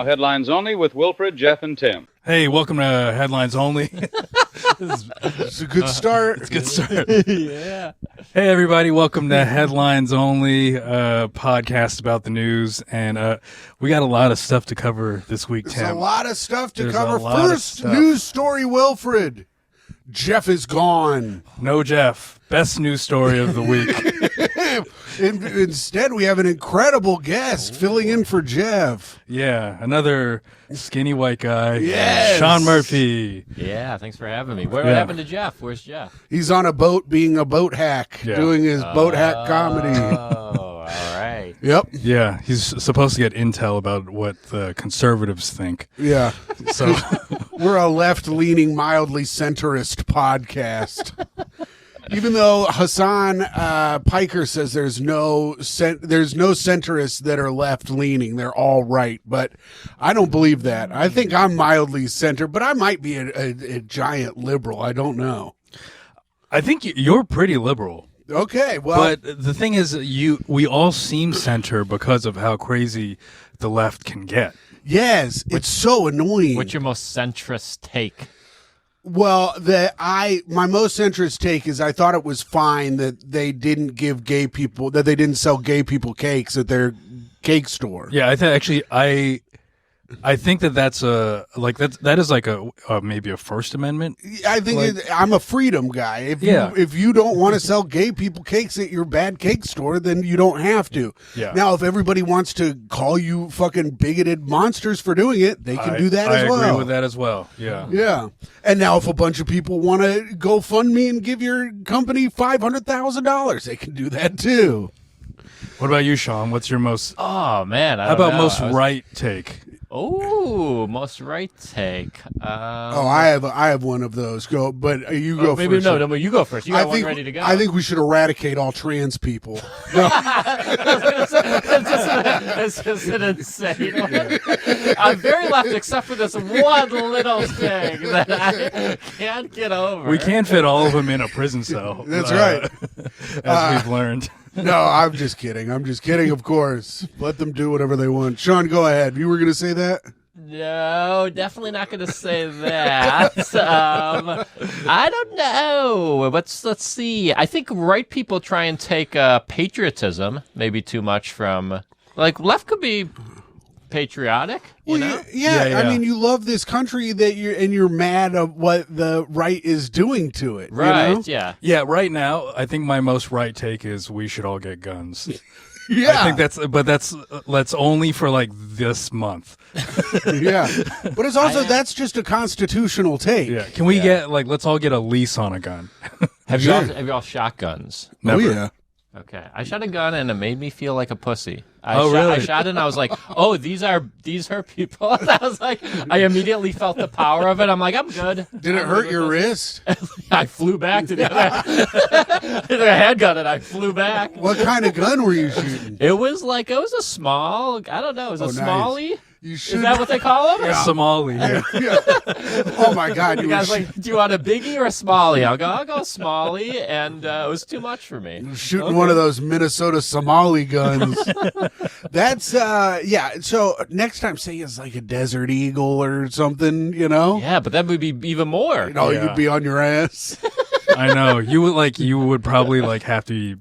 Now headlines only with Wilfred, Jeff, and Tim. Hey, welcome to Headlines Only. It's a good start. It's a good start. Yeah. Hey, everybody. Welcome to Headlines Only, podcast about the news. And we got a lot of stuff to cover this week, Tim. There's a lot of stuff to There's cover. a lot of First stuff. news story, Wilfred. Jeff is gone. No Jeff. Best news story of the week. Instead, we have an incredible guest filling in for Jeff. Yeah, another skinny white guy. Yes. Shaun Murphy. Yeah, thanks for having me. What Yeah. happened to Jeff? Where's Jeff? He's on a boat being a boat hack, Yeah. doing his boat hack comedy. Oh, all right. Yep. Yeah, he's supposed to get intel about what the conservatives think. Yeah. So We're a left-leaning, mildly centrist podcast. Even though Hassan Piker says there's no centrists that are left-leaning, they're all right. But I don't believe that. I think I'm mildly center, but I might be a giant liberal. I don't know. I think you're pretty liberal. Okay, well, But the thing is, we all seem center because of how crazy the left can get. yes, it's so annoying. What's your most centrist take? Well, my most centrist take is I thought it was fine that they didn't sell gay people cakes at their cake store. Yeah, I think that's that is like a maybe a First Amendment. I think I'm a freedom guy. If you don't want to sell gay people cakes at your bad cake store, then you don't have to. Yeah. Now, if everybody wants to call you fucking bigoted monsters for doing it, they can do that as well. I agree with that as well. Yeah. Yeah. And now if a bunch of people want to go fund me and give your company $500,000, they can do that too. What about you, Shaun? What's your most? Oh, man. How about most right take? Oh, most right take. I have one of those. You go Maybe first. no, you go first. You got one ready to go. I think we should eradicate all trans people. It's just an insane one. I'm very left except for this one little thing that I can't get over. We can't fit all of them in a prison cell. That's right. As we've learned. No, I'm just kidding. Of course. Let them do whatever they want. Shaun, go ahead. You were going to say that? No, definitely not going to say that. I don't know. Let's see. I think right people try and take patriotism maybe too much from, like, left could be patriotic. You know? Yeah. I mean, you love this country you're mad at what the right is doing to it. Right? You know? Yeah. Yeah. Right now, I think my most right take is we should all get guns. Yeah. I think that's only for like this month. Yeah. But it's also that's just a constitutional take. Yeah. Can we get let's all get a lease on a gun? Have you all shot guns? Never. Oh, yeah. Okay, I shot a gun and it made me feel like a pussy. Really? I shot it and I was like, "Oh, these are people." And I was like, I immediately felt the power of it. I'm like, I'm good. Did it hurt your wrist? I flew back to the other handgun and I flew back. What kind of gun were you shooting? It was a small. I don't know. It was a nice. smallie. You Is should. that what they call them? Somali. Yeah. Yeah. Oh my God! The You guy's were like, "Do you want a biggie or a smallie?" I'll go smallie, and it was too much for me. shooting one of those Minnesota Somali guns. That's So next time, say it's like a Desert Eagle or something. You know. Yeah, but that would be even more. Yeah. You'd be on your ass. I know. You would probably have to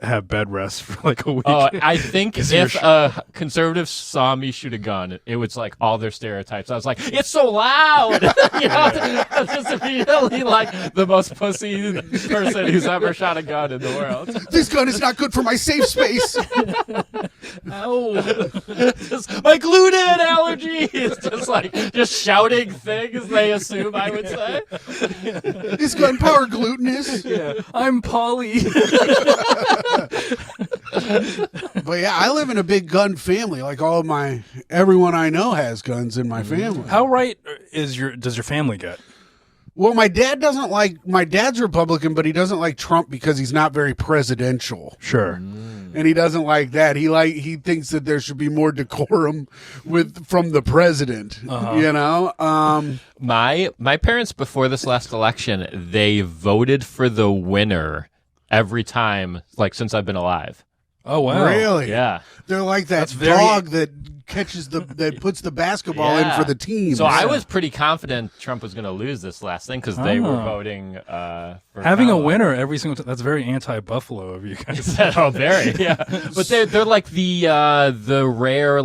have bed rest for like a week. Oh, I think Is your if a conservative saw me shoot a gun, it was like all their stereotypes. I was like, it's so loud. I'm just immediately like the most pussy person who's ever shot a gun in the world. This gun is not good for my safe space. Oh, just my gluten allergy is just shouting things they assume I would say. Is gunpowder glutinous? Yeah. I'm Polly. But yeah, I live in a big gun family. Like everyone I know has guns in my family. How right does your family get? Well, my dad's Republican, but he doesn't like Trump because he's not very presidential. Sure. And he doesn't like that. He thinks that there should be more decorum from the president. You know? My parents before this last election, they voted for the winner every time, like since I've been alive. Oh wow. Really? Yeah. They're like that dog that catches that puts the basketball in for the team. So I was pretty confident Trump was going to lose this last thing because they were voting for having Kamala. a winner every single time. That's very anti-Buffalo of you guys. Oh, very, yeah. But they're like the rare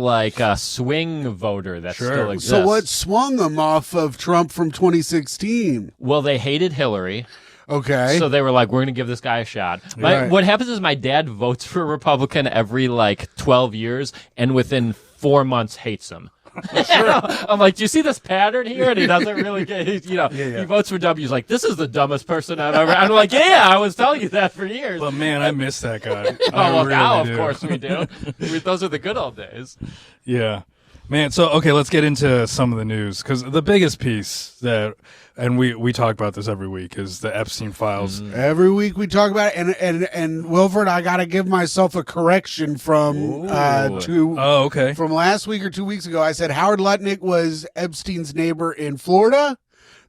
swing voter that still exists. So what swung them off of Trump from 2016? Well, they hated Hillary. Okay. So they were like, we're going to give this guy a shot. What happens is my dad votes for a Republican every 12 years and within 4 months hates him. I'm like, do you see this pattern here? And he doesn't really get, he votes for W. He's like, this is the dumbest person I've ever. I'm like, yeah, I was telling you that for years. But man, I miss that guy. Well, now, of course we do. Those are the good old days. Yeah. Man, so, okay, let's get into some of the news, because the biggest piece that, and we talk about this every week, is the Epstein files. Every week we talk about it, and Wilfred, I got to give myself a correction from from last week or 2 weeks ago. I said Howard Lutnick was Epstein's neighbor in Florida.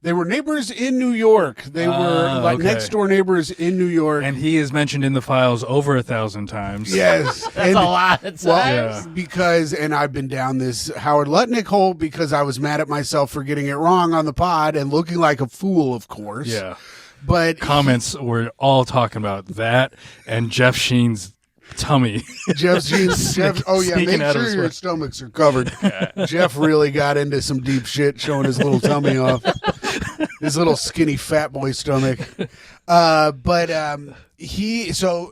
They were neighbors in New York. They were next door neighbors in New York. And he is mentioned in the files over 1,000 times. Yes. That's a lot of times. Because, and I've been down this Howard Lutnick hole because I was mad at myself for getting it wrong on the pod and looking like a fool, of course. Yeah. But comments were all talking about that and Jeff Sheen's tummy. Jeff, make sure your stomachs are covered. Jeff really got into some deep shit showing his little tummy off. His little skinny fat boy stomach. So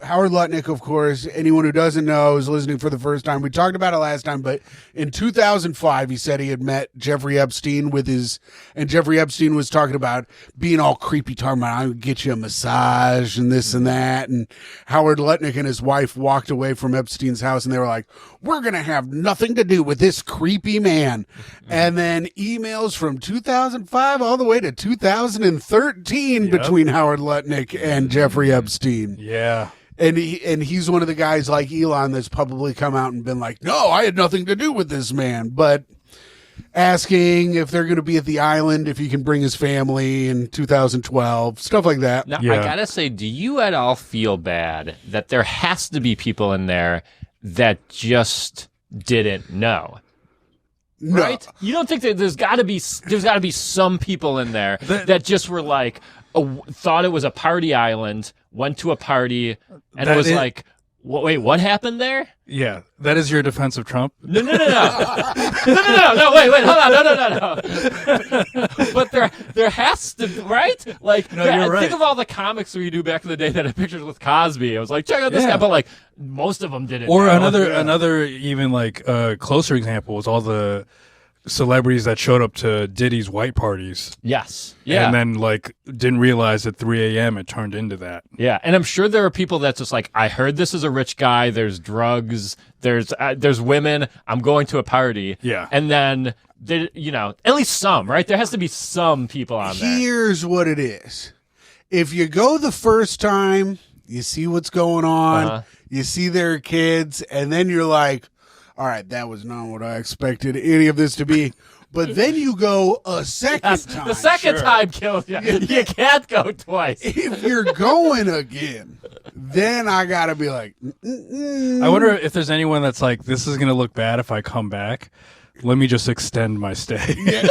Howard Lutnick, of course, anyone who doesn't know is listening for the first time. We talked about it last time, but in 2005, he said he had met Jeffrey Epstein and Jeffrey Epstein was talking about being all creepy, talking about, I'll get you a massage and this and that. And Howard Lutnick and his wife walked away from Epstein's house and they were like, we're going to have nothing to do with this creepy man. And then emails from 2005 all the way to 2013 between Howard Lutnick and Jeffrey Epstein. Yeah. And he's one of the guys like Elon that's publicly come out and been like, no, I had nothing to do with this man. But asking if they're going to be at the island, if he can bring his family in 2012, stuff like that. Now, I got to say, do you at all feel bad that there has to be people in there that just didn't know? No. Right? You don't think that there's got to be some people in there that just were like, thought it was a party island, went to a pardy, and was like, wait, what happened there? Yeah, that is your defense of Trump? No, wait, hold on, no. But there has to, right? Like, no, you're right. Think of all the comics we do back in the day that had pictures with Cosby. I was like, check out this guy, but like, most of them didn't. Or know. another even like closer example was all the celebrities that showed up to Diddy's white parties. Yes. Yeah. And then like didn't realize at 3 a.m. it turned into that. Yeah. And I'm sure there are people that's just like, I heard this is a rich guy. There's drugs. There's women. I'm going to a party. Yeah. And then, at least some, right? There has to be some people on there. Here's what it is. If you go the first time, you see what's going on, you see their kids, and then you're like, all right, that was not what I expected any of this to be. But then you go a second time. The second time kills you. You can't go twice. If you're going again, then I got to be like, I wonder if there's anyone that's like, this is going to look bad if I come back. Let me just extend my stay. Yeah.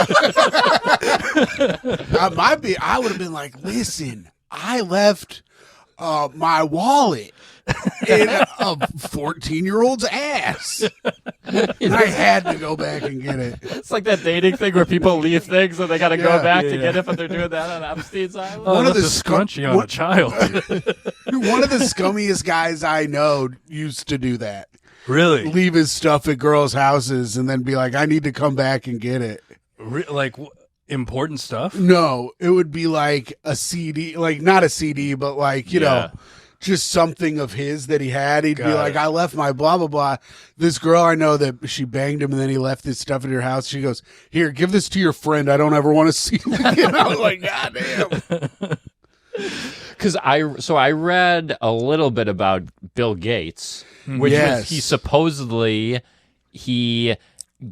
I would have been like, listen, I left my wallet in a 14-year-old's ass. And I had to go back and get it. It's like that dating thing where people leave things and they got to go back to get it, but they're doing that on Epstein's Island. One of the scrunchie on a child. One of the scummiest guys I know used to do that. Really? Leave his stuff at girls' houses and then be like, I need to come back and get it. Important stuff? No, it would be like a CD, like not a CD, but like, you know, just something of his that he had. He'd be like, I left my blah, blah, blah. This girl I know that she banged him and then he left this stuff in her house. She goes, here, give this to your friend. I don't ever want to see him again. I was like, God damn. Because I read a little bit about Bill Gates, which was he supposedly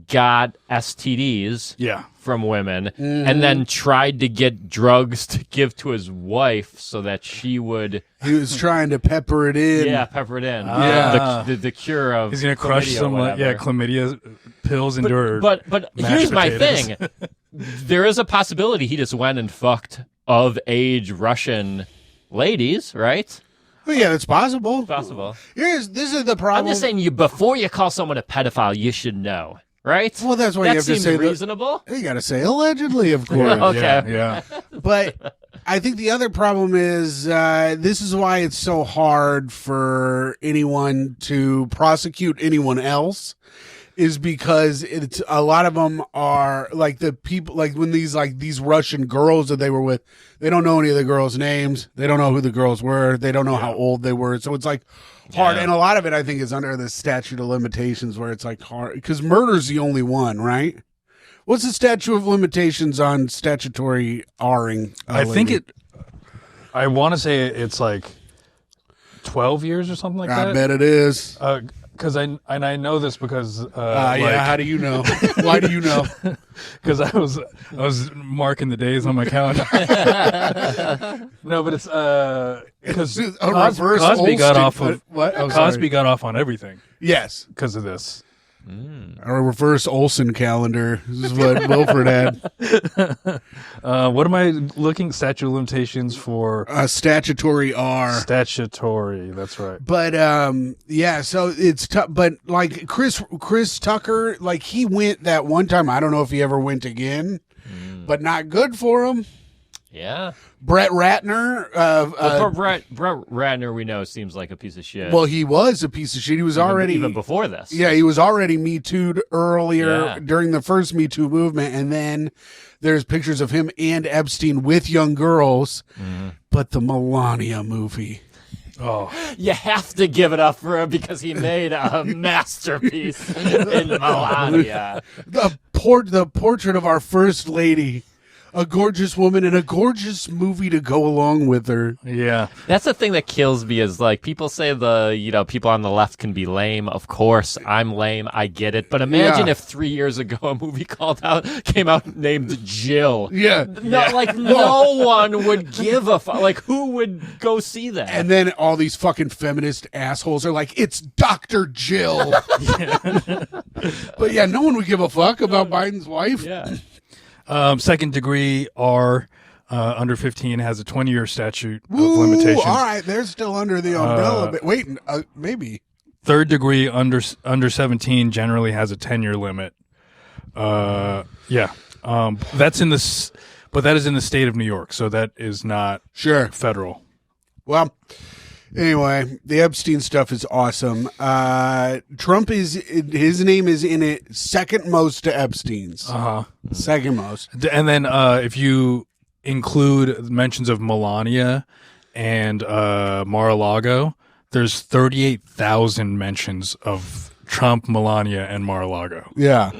got STDs Yeah. from women and then tried to get drugs to give to his wife so that she would He was trying to pepper it in. pepper it in. Ah. The cure of He's gonna crush chlamydia or some whatever. chlamydia pills into her. But mashed here's my potatoes. thing. There is a possibility he just went and fucked of age Russian ladies, right? Well, yeah, it's possible. Possible. This is the problem. I'm just saying, before you call someone a pedophile, you should know, right? Well, that's why that you have to seems say reasonable. You got to say allegedly, of course. Okay. Yeah. But I think the other problem is this is why it's so hard for anyone to prosecute anyone else. Is because it's a lot of them are like the people, like when these Russian girls that they were with, they don't know any of the girls' names. They don't know who the girls were. They don't know how old they were. So it's like hard. Yeah. And a lot of it, I think, is under the statute of limitations where it's like hard because murder's the only one, right? What's the statute of limitations on statutory R-ing? I think I want to say it's like 12 years or something like that. I bet it is. Because I know this because Yeah. How do you know? Why do you know? Because I was marking the days on my calendar. No, but it's because A reverse Cosby got Olsen- off of what? Oh, Cosby sorry. got off on everything Yes. because of this. A reverse Olsen calendar. This is what Wilfred had. What am I looking? Statute of limitations for Statutory R. statutory. That's right. But yeah, so it's tough. But like Chris Tucker, like he went that one time. I don't know if he ever went again, but not good for him. Yeah. Brett Ratner. Brett Ratner, we know, seems like a piece of shit. Well, he was a piece of shit. He was already even before this. Yeah, he was already Me Too'd earlier Yeah. during the first Me Too movement, and then there's pictures of him and Epstein with young girls. But the Melania movie. Oh, You have to give it up for him because he made a masterpiece in Melania. The portrait of our first lady, a gorgeous woman, and a gorgeous movie to go along with her. yeah. That's the thing that kills me is like people say people on the left can be lame. Of course, I'm lame. I get it. But imagine Yeah. if 3 years ago a movie came out named Jill. Yeah. No one would give a fuck. Like, who would go see that? And then all these fucking feminist assholes are like, it's Dr. Jill. But yeah, no one would give a fuck about Biden's wife. yeah. Second degree R under 15 has a 20-year statute of Ooh, limitations. all right, they're still under the umbrella. But wait, maybe. Third degree under 17 generally has a 10-year limit. Yeah. That's in the but that is in the state of New York, so that is not Sure. federal. Well, anyway, the Epstein stuff is awesome. Trump his name is in it second most to Epstein's. Second most. And then if you include mentions of Melania and Mar-a-Lago, there's 38,000 mentions of Trump, Melania, and Mar-a-Lago. Yeah.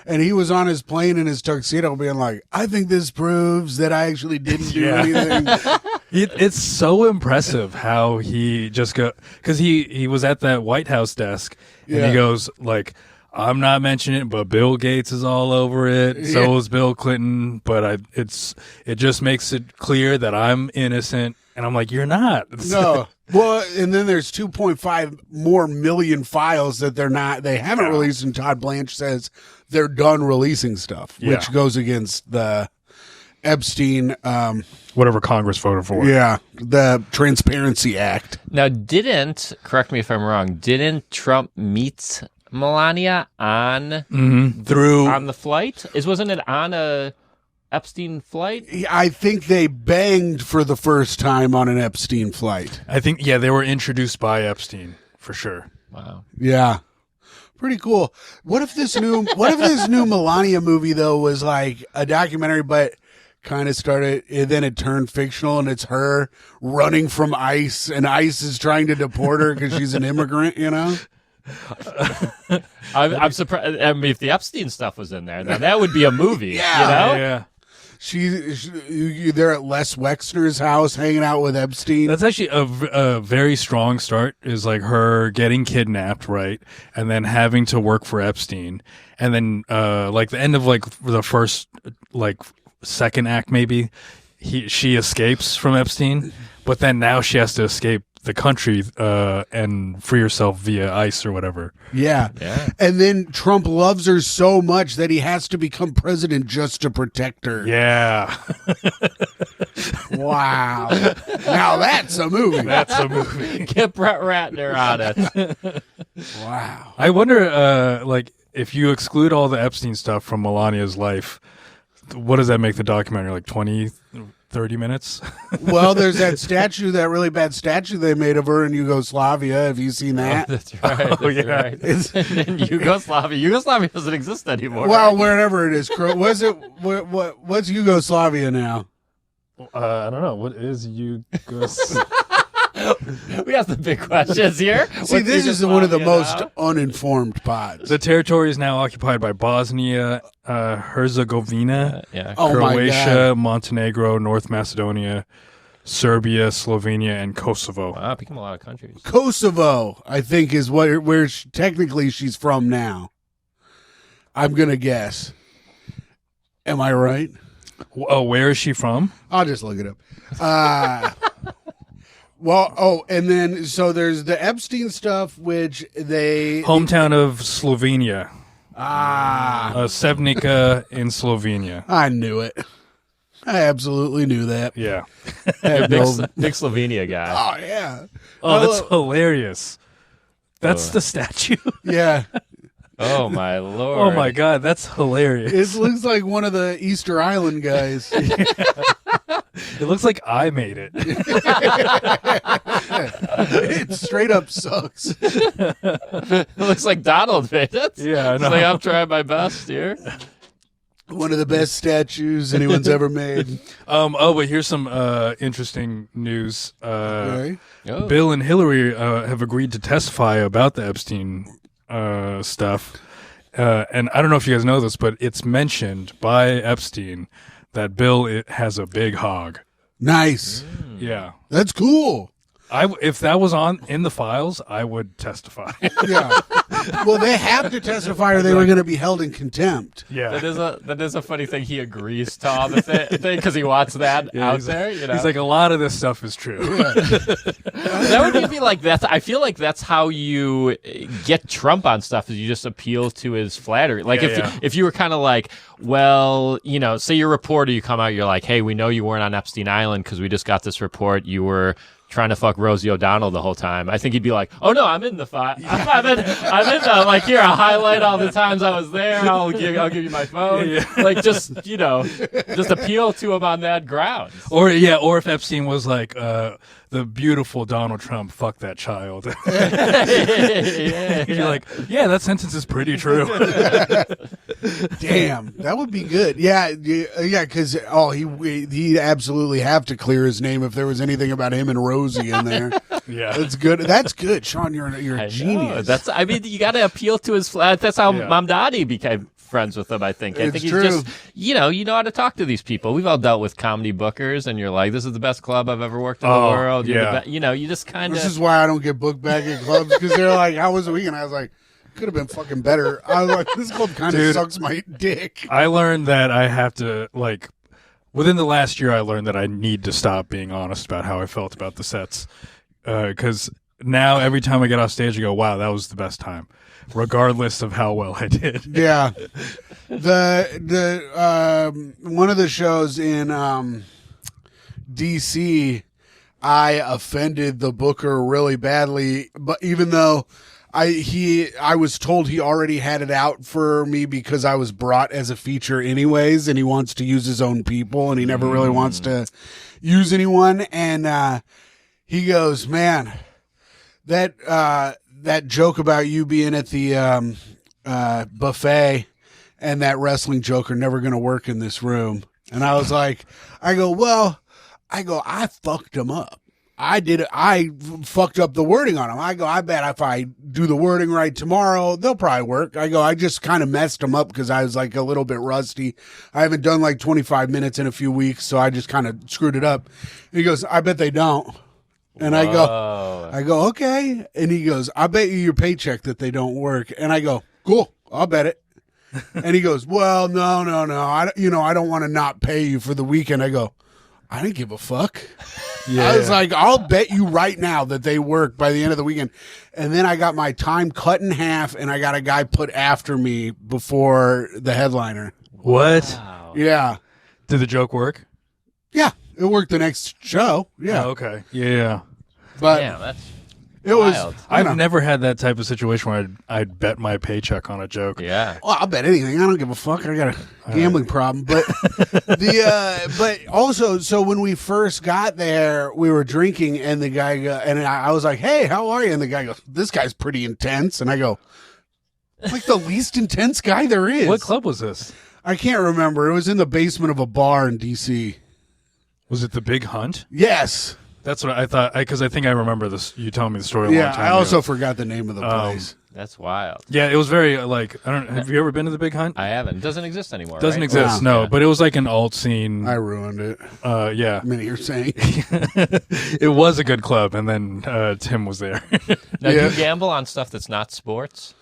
And he was on his plane in his tuxedo being like, I think this proves that I actually didn't do Yeah. anything. It's so impressive how he just because he was at that White House desk and Yeah. he goes like, I'm not mentioning it, but Bill Gates is all over it. So Yeah. is Bill Clinton. But it just makes it clear that I'm innocent. And I'm like, you're not. No. Well, and then there's 2.5 more million files that they haven't released, and Todd Blanche says they're done releasing stuff, Yeah. which goes against the Epstein, Whatever Congress voted for. the Transparency Act. Now, correct me if I'm wrong, didn't Trump meet Melania on Through the flight? Wasn't it on a Epstein flight? I think they banged for the first time on an Epstein flight. I think, yeah, they were introduced by Epstein for sure. Wow. Yeah. Pretty cool. What if this new Melania movie though was like a documentary but kind of started and then it turned fictional and it's her running from ICE and ICE is trying to deport her because she's an immigrant, you know? I'm surprised. I mean, if the Epstein stuff was in there, then that would be a movie. Yeah. You know? Yeah. They're at Les Wexner's house hanging out with Epstein. That's actually a very strong start, is like her getting kidnapped, right? And then having to work for Epstein. And then like the end of like the first, like second act maybe, she escapes from Epstein, but then now she has to escape the country and free herself via ICE or whatever. Yeah. And then Trump loves her so much that he has to become president just to protect her. Yeah. Wow. Now that's a movie. That's a movie. Get Brett Ratner on it. Wow. I wonder, like, if you exclude all the Epstein stuff from Melania's life, what does that make the documentary? Like 20, 30 minutes? Well, there's that statue, that really bad statue they made of her in Yugoslavia. Have you seen that? That's right. Oh, yeah. Right. In Yugoslavia. Yugoslavia doesn't exist anymore. Well, wherever it is. What's Yugoslavia now? I don't know. What is Yugoslavia? We have the big questions here. See, this is one of the most uninformed pods. The territory is now occupied by Bosnia, Herzegovina, Oh my Croatia, God. Montenegro, North Macedonia, Serbia, Slovenia, and Kosovo. Wow, become a lot of countries. Kosovo, I think, is where technically she's from now. I'm going to guess. Am I right? Oh, where is she from? I'll just look it up. And then, so there's the Epstein stuff, which Hometown of Slovenia. Sevnica in Slovenia. I knew it. I absolutely knew that. Yeah. Big Slovenia guy. Oh, yeah. Oh, that's hilarious. That's the statue. Yeah. Oh, my Lord. Oh, my God. That's hilarious. It looks like one of the Easter Island guys. It looks like I made it. It straight up sucks. It looks like Donald made it. Yeah, I know. It's like, I'm trying my best here. One of the best statues anyone's ever made. But here's some interesting news. Okay. Oh. Bill and Hillary have agreed to testify about the Epstein stuff. And I don't know if you guys know this, but it's mentioned by Epstein that Bill has a big hog. Nice. Yeah. That's cool. If that was in the files, I would testify. Yeah. Well, they have to testify or they were going to be held in contempt. Yeah. That is a funny thing. He agrees to all the thing because he wants that out there. You know? He's like, a lot of this stuff is true. That would be like that. I feel like that's how you get Trump on stuff, is you just appeal to his flattery. Like if you were kind of like, well, you know, say you're a reporter, you come out, you're like, hey, we know you weren't on Epstein Island because we just got this report. You were trying to fuck Rosie O'Donnell the whole time. I think he'd be like, oh no, I'm in the fight. I'm in the, like, here, I'll highlight all the times I was there. I'll give you my phone. Yeah. Like, just appeal to him on that ground. Or if Epstein was like, the beautiful Donald Trump, fuck that child. You're like, yeah, that sentence is pretty true. Damn, that would be good. Yeah, because he'd absolutely have to clear his name if there was anything about him and Rosie in there. Yeah, that's good. That's good, Shaun. You're a genius. You got to appeal to his flat. That's how Mamdani became friends with him. I think he's true. Just you know how to talk to these people. We've all dealt with comedy bookers, and you're like, this is the best club I've ever worked in the world. You're you just kind of. This is why I don't get booked back at clubs, because they're like, how was the weekend? I was like, could have been fucking better. I was like, this club kind of sucks my dick. I learned that I have to, like, within the last year, I learned that I need to stop being honest about how I felt about the sets, because now every time I get off stage, I go, wow, that was the best time, regardless of how well I did. Yeah. The one of the shows in DC, I offended the booker really badly, but even though I was told he already had it out for me because I was brought as a feature anyways, and he wants to use his own people, and he never really wants to use anyone. And he goes, man, that joke about you being at the buffet and that wrestling joke are never going to work in this room. And I was like, I fucked him up. I fucked up the wording on them. I go, I bet if I do the wording right tomorrow, they'll probably work. I go, I just kind of messed them up because I was like a little bit rusty. I haven't done like 25 minutes in a few weeks, so I just kind of screwed it up. And he goes, I bet they don't. And I go, okay. And he goes, I bet you your paycheck that they don't work. And I go, cool, I'll bet it. And he goes, well, no. I don't want to not pay you for the weekend. I go, I didn't give a fuck. Yeah. I was like, I'll bet you right now that they work by the end of the weekend. And then I got my time cut in half, and I got a guy put after me before the headliner. What? Wow. Yeah. Did the joke work? Yeah. It worked the next show. Yeah. Oh, okay. Yeah. But Yeah, that's it was. wild. I've never had that type of situation where I'd bet my paycheck on a joke. Yeah. Well, I'll bet anything. I don't give a fuck. I got a gambling problem. But but also, so when we first got there, we were drinking, and the guy and I was like, "Hey, how are you?" And the guy goes, "This guy's pretty intense." And I go, "Like the least intense guy there is." What club was this? I can't remember. It was in the basement of a bar in D.C. Was it the Big Hunt? Yes. That's what I thought, because I think I remember this. You telling me the story a Yeah. long time I also ago. forgot the name of the place. That's wild. Yeah, it was very, like, I don't know. Have you ever been to the Big Hunt? I haven't. It doesn't exist anymore. Doesn't right? exist, Wow. no. Yeah. But it was like an alt scene. I ruined it. Yeah. I mean, you're saying. It was a good club, and then Tim was there. Now, do Yeah. you gamble on stuff that's not sports?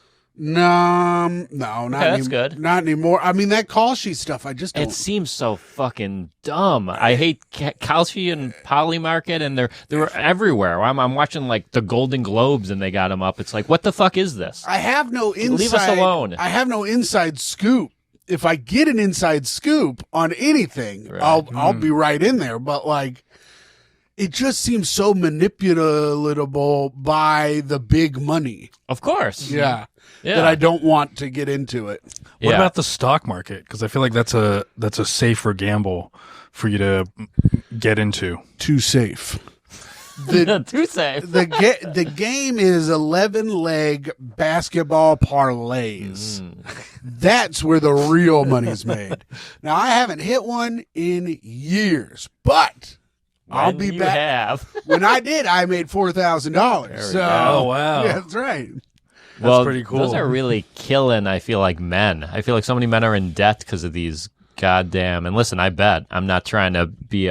No, not that's good. Not anymore. I mean, that call sheet stuff, I just don't. It seems so fucking dumb. I hate Kalshi and Polymarket, and they're everywhere. I'm watching like the Golden Globes, and they got them up. It's like, what the fuck is this? I have no inside. Leave us alone. I have no inside scoop. If I get an inside scoop on anything, Right. I'll be right in there. But like, it just seems so manipulatable by the big money. Of course. Yeah. Yeah. That I don't want to get into it. What Yeah. about the stock market? Because I feel like that's a safer gamble for you to get into. Too safe. The Too safe. the game is 11-leg basketball parlays. That's where the real money's made. Now, I haven't hit one in years, but I'll When be you back. have. When I did, I made $4,000. So, Oh, wow. yeah, that's right. Well, pretty cool. Those are really killing, I feel like, men. I feel like so many men are in debt because of these goddamn. And listen, I bet. I'm not trying to be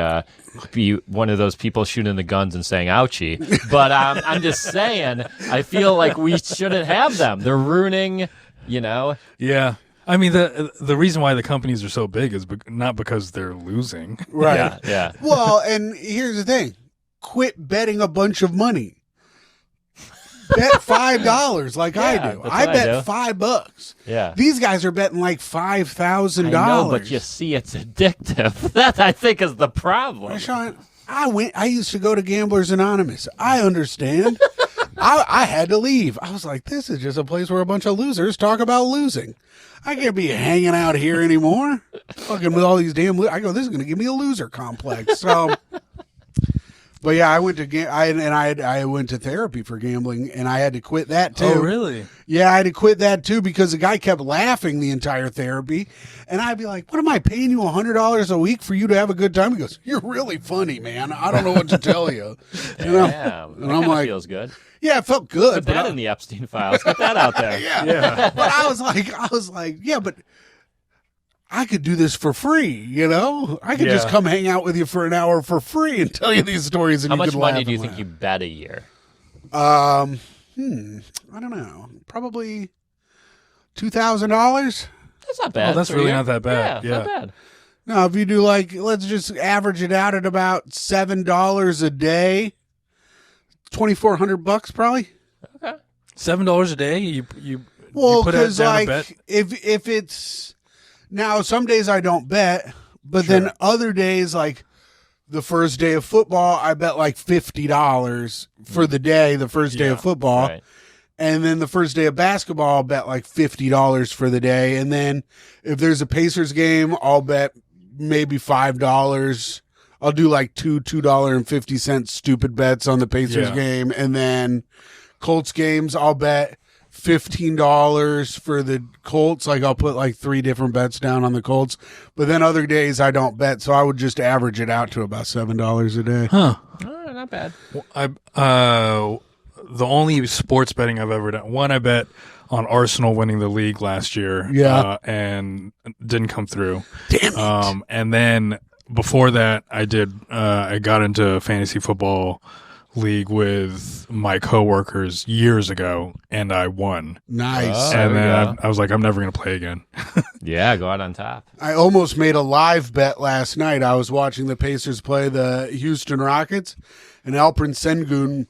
one of those people shooting the guns and saying ouchie. But I'm just saying, I feel like we shouldn't have them. They're ruining, Yeah. I mean, the reason why the companies are so big is not because they're losing. Right. Yeah. Well, and here's the thing. Quit betting a bunch of money. Bet $5 like I Yeah, do. that's I what I bet do. $5. Yeah. These guys are betting like $5,000. I know, but you see, it's addictive. That, I think, is the problem. Shaun, I used to go to Gamblers Anonymous. I understand. I had to leave. I was like, this is just a place where a bunch of losers talk about losing. I can't be hanging out here anymore. Fucking with all these damn I go, this is going to give me a loser complex. So, but yeah, I went to I went to therapy for gambling, and I had to quit that too. Oh, really? Yeah, I had to quit that too because the guy kept laughing the entire therapy, and I'd be like, "What am I paying you $100 a week for you to have a good time?" He goes, "You're really funny, man. I don't know what to tell you." You know? Yeah, And I'm like, feels good. "Yeah, it felt good." Put that in the Epstein files. Get that out there. yeah. But I was like, "Yeah, but I could do this for free, you know? I could just Yeah. come hang out with you for an hour for free and tell you these stories, and How you much could laugh money do you and think laugh." you bet a year? I don't know. Probably $2,000. That's not bad. Oh, that's for a really year. not that bad. Yeah, Yeah. not bad. No, if you do let's just average it out at about $7 a day, $2,400 probably. Okay. $7 a day? You Well, put it because down a bet? if it's now, some days I don't bet, but then other days, like the first day of football, I bet like $50 for the day. The first day Yeah, of football. Right. And then the first day of basketball, I'll bet like $50 for the day. And then if there's a Pacers game, I'll bet maybe $5. I'll do like $2.50 stupid bets on the Pacers Yeah. game. And then Colts games, I'll bet $15 for the Colts. Like I'll put like 3 different bets down on the Colts. But then other days I don't bet. So I would just average it out to about $7 a day. Huh. All right, not bad. The only sports betting I've ever done. One, I bet on Arsenal winning the league last year. Yeah. And didn't come through. Damn it. And then before that, I got into fantasy football league with my coworkers years ago, and I won. Nice. Oh. And There we then go. I was like, I'm never going to play again. Yeah, go out on top. I almost made a live bet last night. I was watching the Pacers play the Houston Rockets, and Alperen Sengun.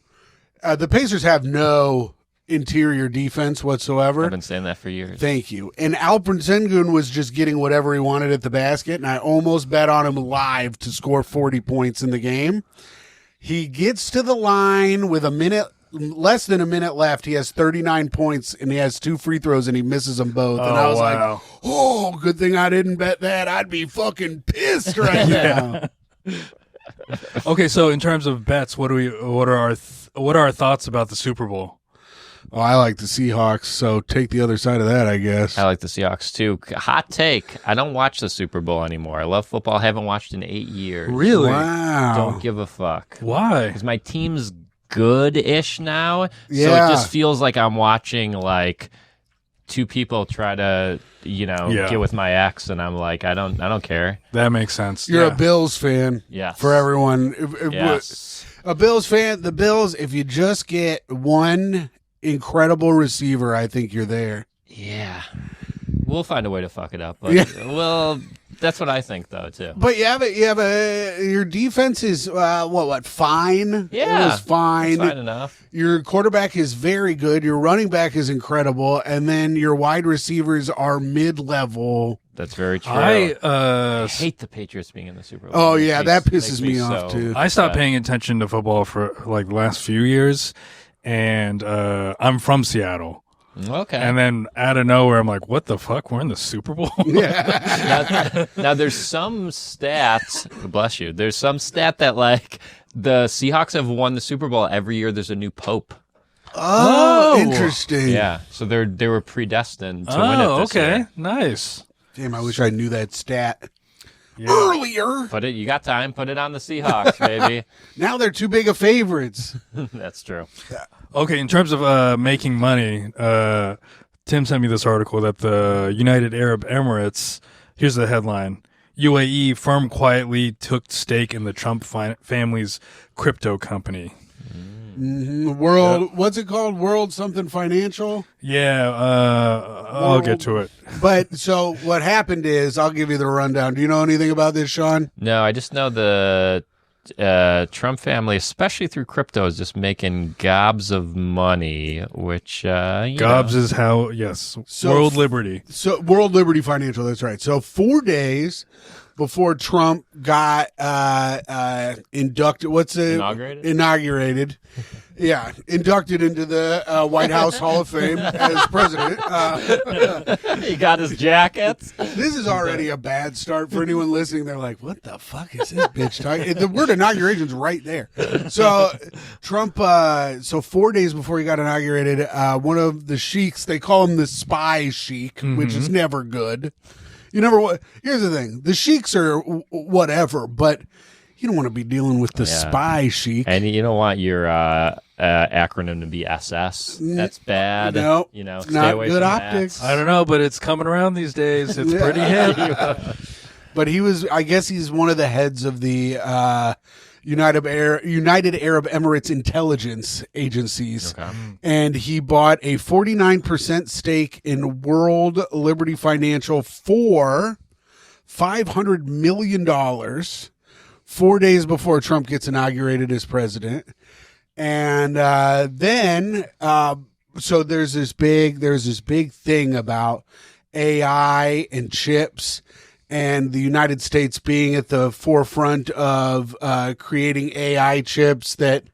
The Pacers have no interior defense whatsoever. I've been saying that for years. Thank you. And Alperen Sengun was just getting whatever he wanted at the basket, and I almost bet on him live to score 40 points in the game. He gets to the line with less than a minute left. He has 39 points, and he has 2 free throws, and he misses them both. And I was like, oh, good thing I didn't bet that. I'd be fucking pissed right now. Okay, so in terms of bets, what are our thoughts about the Super Bowl? Oh, I like the Seahawks, so take the other side of that, I guess. I like the Seahawks too. Hot take. I don't watch the Super Bowl anymore. I love football. I haven't watched in 8 years. Really? Wow. Don't give a fuck. Why? Because my team's good-ish now. So Yeah. it just feels like I'm watching like two people try to, get with my ex, and I'm like, I don't care. That makes sense. You're Yeah. a Bills fan. Yes. For everyone. Yes. A Bills fan, the Bills, if you just get one incredible receiver, I think you're there. Yeah. We'll find a way to fuck it up. But, Yeah. well, that's what I think, though, too. But your defense is, fine? Yeah. It was fine. It's fine enough. Your quarterback is very good. Your running back is incredible. And then your wide receivers are mid-level. That's very true. I hate the Patriots being in the Super Bowl. Oh, It yeah, makes- that makes pisses me off, too. I stopped upset. paying attention to football for like the last few years, and I'm from Seattle. Okay. And then out of nowhere, I'm like, what the fuck? We're in the Super Bowl? now, there's some stats, bless you, there's some stat that, like, the Seahawks have won the Super Bowl every year there's a new pope. Oh, interesting. Yeah, so they were predestined to win it this okay. year. Nice. Damn, I wish I knew that stat Yeah. earlier. You got time, put it on the Seahawks, baby. Now they're too big of favorites. That's true. Okay, in terms of making money, Tim sent me this article that the United Arab Emirates, here's the headline, UAE firm quietly took stake in the Trump family's crypto company. What's it called? World something financial? Yeah, I'll get to it. But so what happened is, I'll give you the rundown. Do you know anything about this, Shaun? No, I just know the Trump family, especially through crypto, is just making gobs of money, which, Gobs is how, yes, So- World Liberty. So World Liberty Financial, that's right. So 4 days before Trump got inducted, Inaugurated. Yeah, inducted into the White House Hall of Fame as president. he got his jackets. This is already a bad start for anyone listening. They're like, what the fuck is this bitch talking? The word inauguration's right there. So Trump, 4 days before he got inaugurated, one of the sheiks, they call him the spy sheik, which is never good. Here's the thing. The sheiks are whatever, but you don't want to be dealing with the spy sheik. And you don't want your acronym to be SS. That's bad. No, stay not away good from optics. that. I don't know, but it's coming around these days. It's pretty hip. But I guess he's one of the heads of the United Arab Emirates intelligence agencies. Okay. And he bought a 49% stake in World Liberty Financial for $500 million 4 days before Trump gets inaugurated as president. And then there's this big thing about AI and chips, and the United States being at the forefront of creating AI chips that,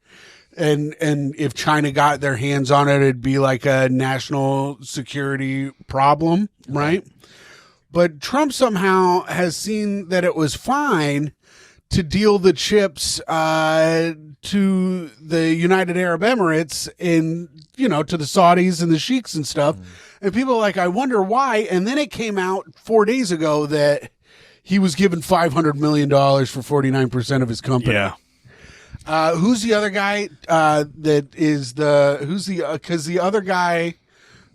and if China got their hands on it, it'd be like a national security problem, right? But Trump somehow has seen that it was fine to deal the chips to the United Arab Emirates to the Saudis and the sheiks and stuff. And people are like, I wonder why. And then it came out 4 days ago that he was given $500 million for 49% of his company. Yeah. Who's the other guy that is because the other guy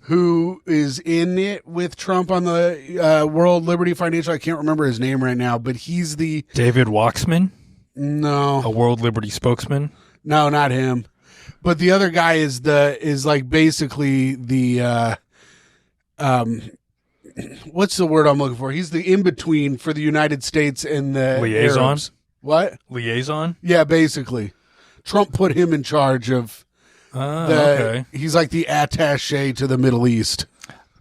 who is in it with Trump on the World Liberty Financial, I can't remember his name right now, but he's the David Waxman, no, a World Liberty spokesman. no, not him. But the other guy is like basically the what's the word I'm looking for? He's the in between for the United States and the Liaison? Arabs. What? Liaison? Yeah, basically. Trump put him in charge of Okay. He's like the attaché to the Middle East.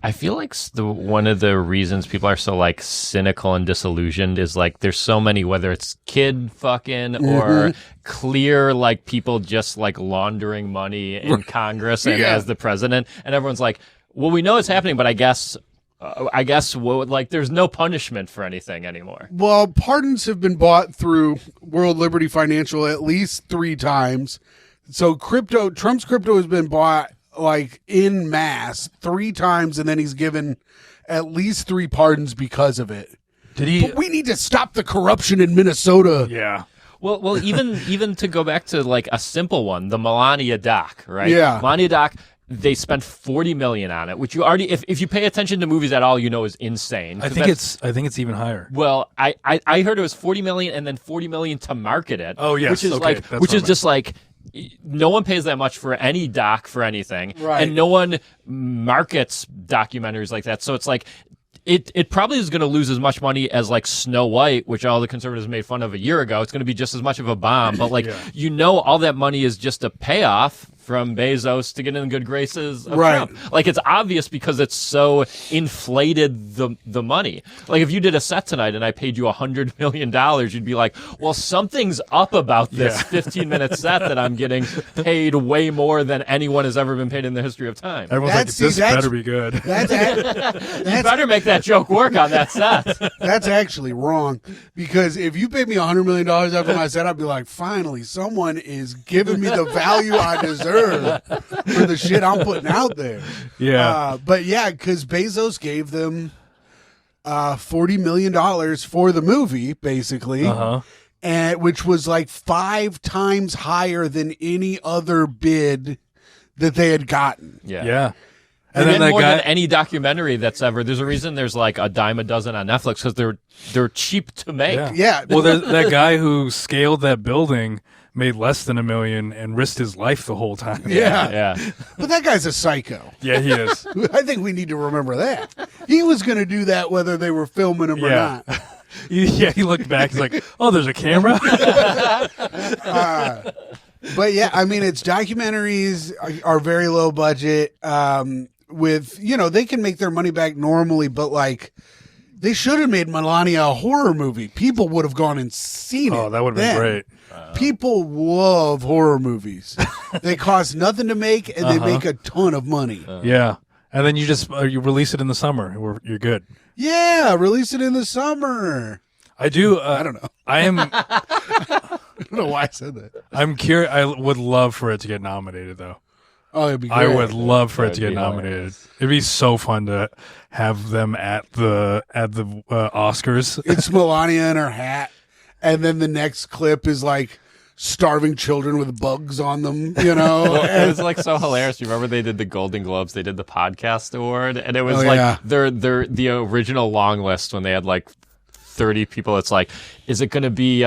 I feel like one of the reasons people are so like cynical and disillusioned is like there's so many, whether it's kid fucking or clear like people just like laundering money in Congress and as the president, and everyone's like, well, we know it's happening, but I guess like there's no punishment for anything anymore. Well, pardons have been bought through World Liberty Financial at least 3 times. So Trump's crypto has been bought like in mass 3 times, and then he's given at least 3 pardons because of it. But we need to stop the corruption in Minnesota. Yeah. Well, even to go back to like a simple one, the Melania doc, right? Yeah. Melania doc. They spent $40 million on it, which you already, if you pay attention to movies at all, you know is insane. I think it's even higher. Well, I heard it was $40 million and then $40 million to market it. Oh yes, which is okay. just like no one pays that much for any doc for anything, right? And no one markets documentaries like that. So it's like. It probably is going to lose as much money as like Snow White, which all the conservatives made fun of a year ago. It's going to be just as much of a bomb. But like, all that money is just a payoff from Bezos to get in the good graces of Trump. Like it's obvious because it's so inflated the money. Like if you did a set tonight and I paid you $100 million, you'd be like, well, something's up about this 15-minute set that I'm getting paid way more than anyone has ever been paid in the history of time. Everyone's like, this better be good. You better make that joke work on that set. That's actually wrong, because if you paid me $100 million after my set, I'd be like, finally, someone is giving me the value I deserve for the shit I'm putting out there. Yeah. But yeah, because Bezos gave them $40 million for the movie, basically, and which was like 5 times higher than any other bid that they had gotten. Yeah. And then more than any documentary that's ever. There's a reason there's like a dime a dozen on Netflix because they're cheap to make. Yeah. Well, that guy who scaled that building made less than $1 million and risked his life the whole time. Yeah. But that guy's a psycho. Yeah, he is. I think we need to remember that. He was going to do that whether they were filming him or not. He looked back. He's like, oh, there's a camera? But yeah, I mean, its documentaries are very low budget. With, they can make their money back normally, but like they should have made Melania a horror movie. People would have gone and seen it. Oh, that would have been great. People love horror movies. They cost nothing to make, and they make a ton of money. Yeah. And then you just you release it in the summer. You're good. Yeah, release it in the summer. I do. I don't know. I don't know why I said that. I'm curious. I would love for it to get nominated, though. Oh, it'd be great. I would love for it to get nominated. Hilarious. It'd be so fun to have them at the Oscars. It's Melania in her hat, and then the next clip is like starving children with bugs on them, Well, it was like so hilarious. You remember they did the Golden Globes, they did the podcast award, and it was the original long list when they had like 30 people. It's like, is it going to be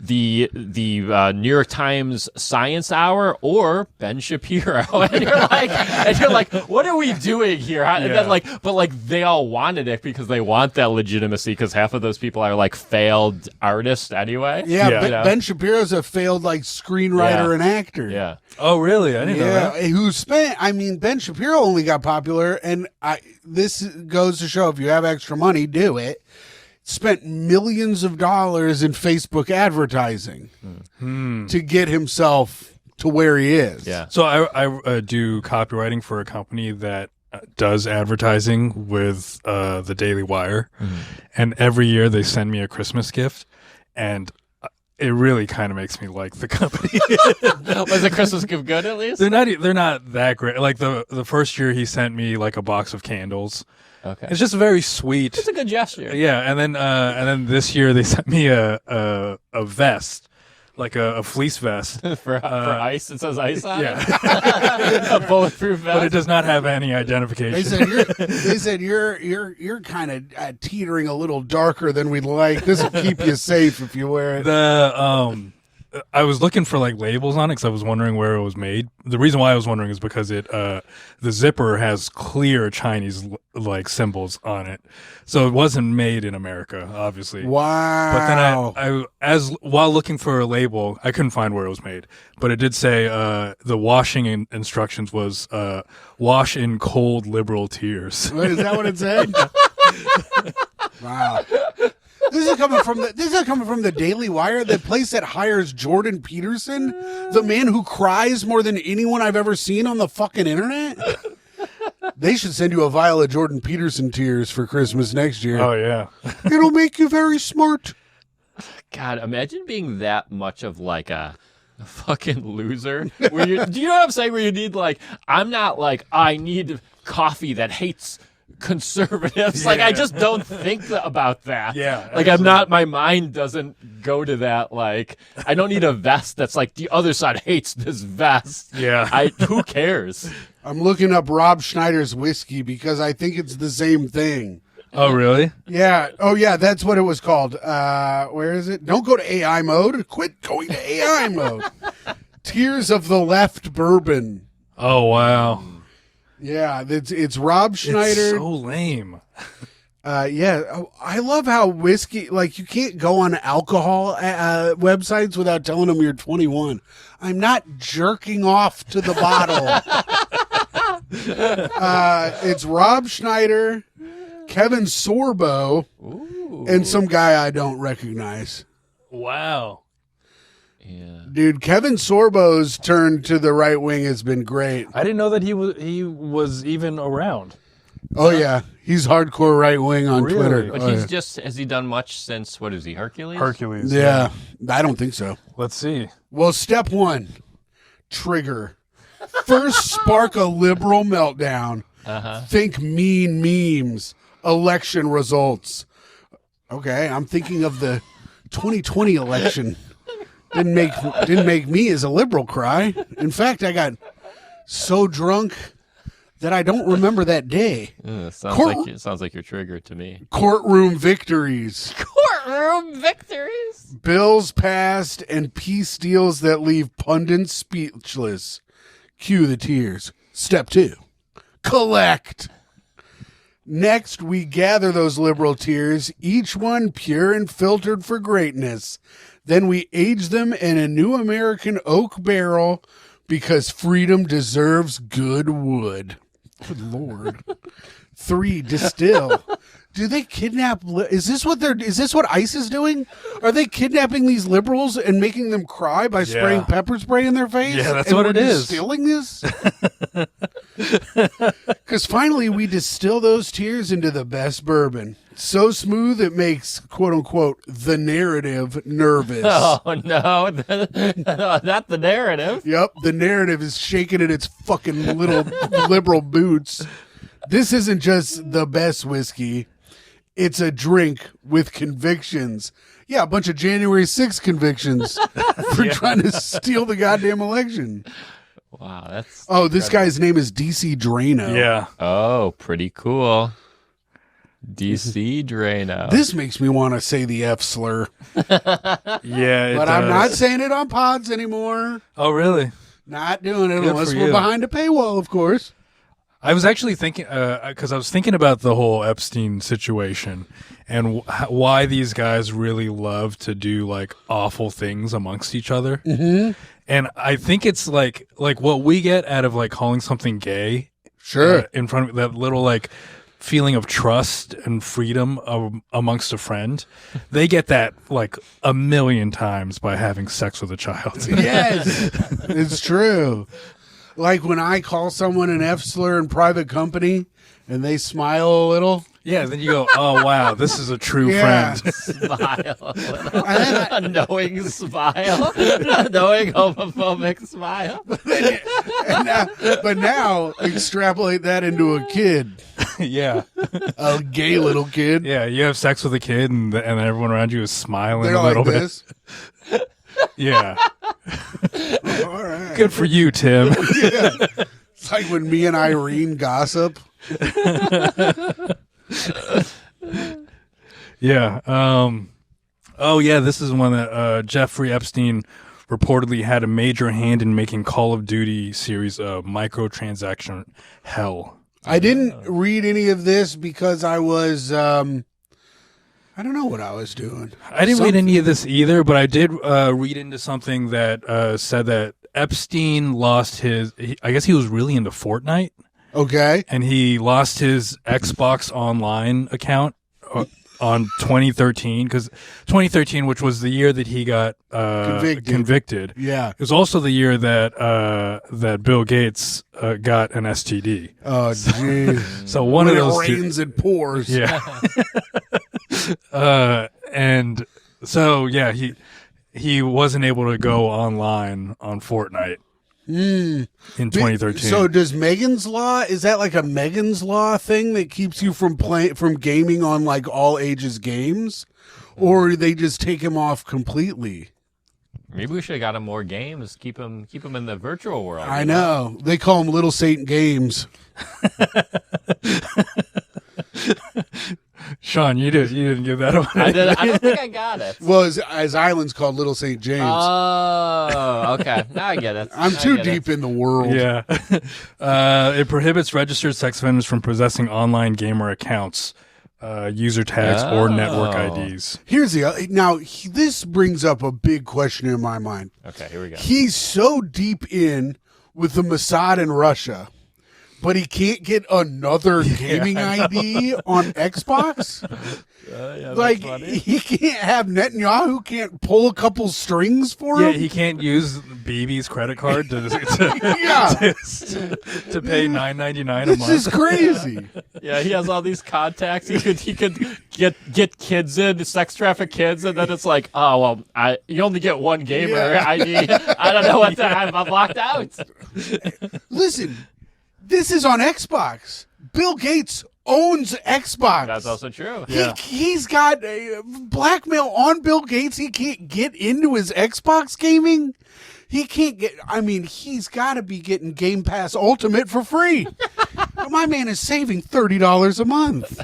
the New York Times Science Hour or Ben Shapiro? And you're like, what are we doing here? And then but they all wanted it because they want that legitimacy, because half of those people are like failed artists anyway. Yeah. Ben Shapiro's a failed like screenwriter and actor. Yeah. Oh, really? I didn't know that. Ben Shapiro only got popular, and this goes to show if you have extra money, do it. Spent millions of dollars in Facebook advertising to get himself to where he is. Yeah. So I do copywriting for a company that does advertising with the Daily Wire, and every year they send me a Christmas gift, and it really kind of makes me like the company. Was the Christmas gift good at least? They're not that great. Like the first year he sent me like a box of candles. Okay. It's just very sweet. It's a good gesture. Yeah, and then this year they sent me a vest, like a fleece vest. for ice. It says ice on Yeah. it. A bulletproof vest. But it does not have any identification. They said you're kind of teetering a little darker than we'd like. This will keep you safe if you wear it. I was looking for like labels on it because I was wondering where it was made. The reason why I was wondering is because the zipper has clear Chinese like symbols on it, so it wasn't made in America, obviously. Wow. But then while looking for a label, I couldn't find where it was made, but it did say the washing instructions was wash in cold liberal tears. Wait, is that what it said? Wow. This is coming from the Daily Wire, the place that hires Jordan Peterson, the man who cries more than anyone I've ever seen on the fucking internet. They should send you a vial of Jordan Peterson tears for Christmas next year. Oh yeah, It'll make you very smart. God, imagine being that much of like a fucking loser. Where do you know what I'm saying? Where you need like, I'm not like, I need coffee that hates conservatives. Like, I just don't think about that. Yeah, like I'm not, my mind doesn't go to that. Like, I don't need a vest that's like the other side hates this vest. Yeah. Who cares? I'm looking up Rob Schneider's whiskey because I think it's the same thing. Oh really? Yeah. Oh yeah, that's what it was called. Where is it? Don't go to AI mode. Quit going to AI mode. Tears of the Left bourbon. Oh wow. Yeah, it's Rob Schneider. It's so lame. Yeah, I love how whiskey, like, you can't go on alcohol websites without telling them you're 21. I'm not jerking off to the bottle. It's Rob Schneider, Kevin Sorbo, and some guy I don't recognize. Wow. Yeah. Dude, Kevin Sorbo's turn to the right wing has been great. I didn't know that he was even around. Oh, yeah. He's hardcore right wing on Really? Twitter. But Oh, he's yeah. just, has he done much since, what is he, Hercules? Hercules. Yeah, I don't think so. Let's see. Well, step one, trigger. First, spark a liberal meltdown. Think mean memes. Election results. Okay, I'm thinking of the 2020 election. Didn't make me as a liberal cry. In fact, I got so drunk that I don't remember that day. Sounds like your trigger to me. Courtroom victories. Courtroom victories. Bills passed and peace deals that leave pundits speechless. Cue the tears. Step 2. Collect. Next, we gather those liberal tears, each one pure and filtered for greatness. Then we age them in a new American oak barrel because freedom deserves good wood. Good Lord. 3, distill. Do they kidnap? Is this what ICE is doing? Are they kidnapping these liberals and making them cry by spraying pepper spray in their face? Yeah, that's and what we're it is. Distilling this? Because finally we distill those tears into the best bourbon. So smooth it makes, quote unquote, the narrative nervous. Oh, no. Not the narrative. Yep, the narrative is shaking in its fucking little liberal boots. This isn't just the best whiskey. It's a drink with convictions. Yeah, a bunch of January 6th convictions for trying to steal the goddamn election. Wow, that's... Oh, this guy's name is DC Drano. Yeah. Oh, pretty cool. DC Drano. This makes me want to say the F slur. Yeah. But I'm not saying it on pods anymore. Oh, really? Not doing it Good unless for we're you. behind a paywall, of course. I was actually thinking, because I was thinking about the whole Epstein situation and why these guys really love to do like awful things amongst each other. Mm-hmm. And I think it's like what we get out of like calling something gay, Sure. in front of that little like feeling of trust and freedom amongst a friend. They get that like a million times by having sex with a child. Yes, it's true. Like when I call someone an F slur in private company and they smile a little. Yeah, then you go, oh, wow, this is a true Yeah. friend. Smile. A knowing smile. A knowing homophobic smile. But now extrapolate that into a kid, Yeah. a gay little kid. Yeah, you have sex with a kid and everyone around you is smiling They're a little like bit. this. Yeah. All right. Good for you, Tim. Yeah. It's like when me and Irene gossip. Yeah. Oh, yeah. This is one that Jeffrey Epstein reportedly had a major hand in making Call of Duty series microtransaction hell. I didn't read any of this because I was, I don't know what I was doing. I didn't read any of this either, but I did read into something that said that Epstein lost I guess he was really into Fortnite. Okay. And he lost his Xbox Online account on 2013, because 2013, which was the year that he got convicted. Yeah. It was also the year that Bill Gates got an STD. Oh, jeez. So one when of those it rains, it pours. Yeah. And so yeah, he wasn't able to go online on Fortnite in 2013. So does Megan's Law, is that like a Megan's Law thing that keeps you from gaming on like all ages games? Or do they just take him off completely? Maybe we should have got him more games. Keep him in the virtual world. I know. They call him Little Saint Games. Shaun, you didn't give that away. I don't think I got it. Well, his island's called Little Saint James. Oh, okay. Now I get it. I'm too deep in the world. Yeah. It prohibits registered sex offenders from possessing online gamer accounts, user tags, or network IDs. Here's this brings up a big question in my mind. Okay, here we go. He's so deep in with the Mossad in Russia, but he can't get another gaming ID on Xbox? Like, he can't have Netanyahu can't pull a couple strings for him? Yeah, he can't use BB's credit card to pay $9.99 a month. This is crazy. Yeah, he has all these contacts. He could get kids in, sex traffic kids, and then it's like, oh well, you only get one gamer ID. I don't know what I'm locked out. Listen, this is on Xbox. Bill Gates owns Xbox. That's also true. He's got blackmail on Bill Gates. He can't get into his Xbox gaming. He can't get, he's got to be getting Game Pass Ultimate for free. My man is saving $30 a month.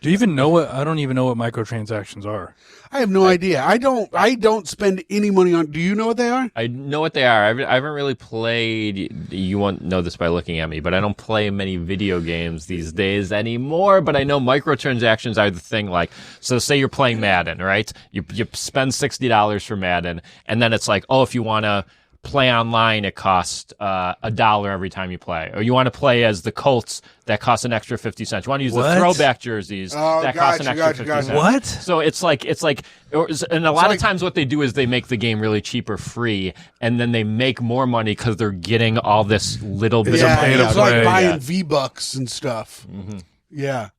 Do you even know I don't even know what microtransactions are. I have no idea. I don't spend any money on. Do you know what they are? I know what they are. I haven't really played. You won't know this by looking at me, but I don't play many video games these days anymore. But I know microtransactions are the thing. Like, so say you're playing Madden, right? You spend $60 for Madden, and then it's like, oh, if you want to play online, it costs $1 every time you play. Or you want to play as the Colts, that costs an extra 50 cents. You want to use the throwback jerseys, that costs an extra 50 cents. What? So it's like, and a lot of times what they do is they make the game really cheap or free, and then they make more money because they're getting all this little bit of pay to it's play. like buying V-Bucks and stuff. Mm-hmm. Yeah.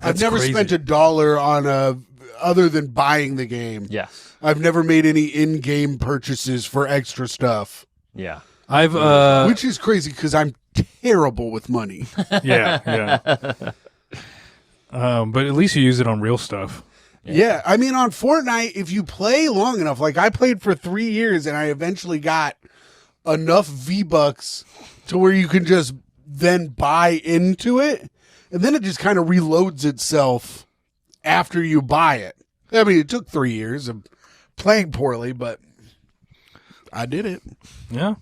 That's I've never crazy. spent $1 on other than buying the game. Yeah. I've never made any in-game purchases for extra stuff. Yeah. I've Which is crazy because I'm terrible with money. yeah. But at least you use it on real stuff. Yeah. On Fortnite, if you play long enough, like I played for 3 years and I eventually got enough V-Bucks to where you can just then buy into it. And then it just kind of reloads itself after you buy it. It took 3 years of playing poorly, but I did it. Yeah.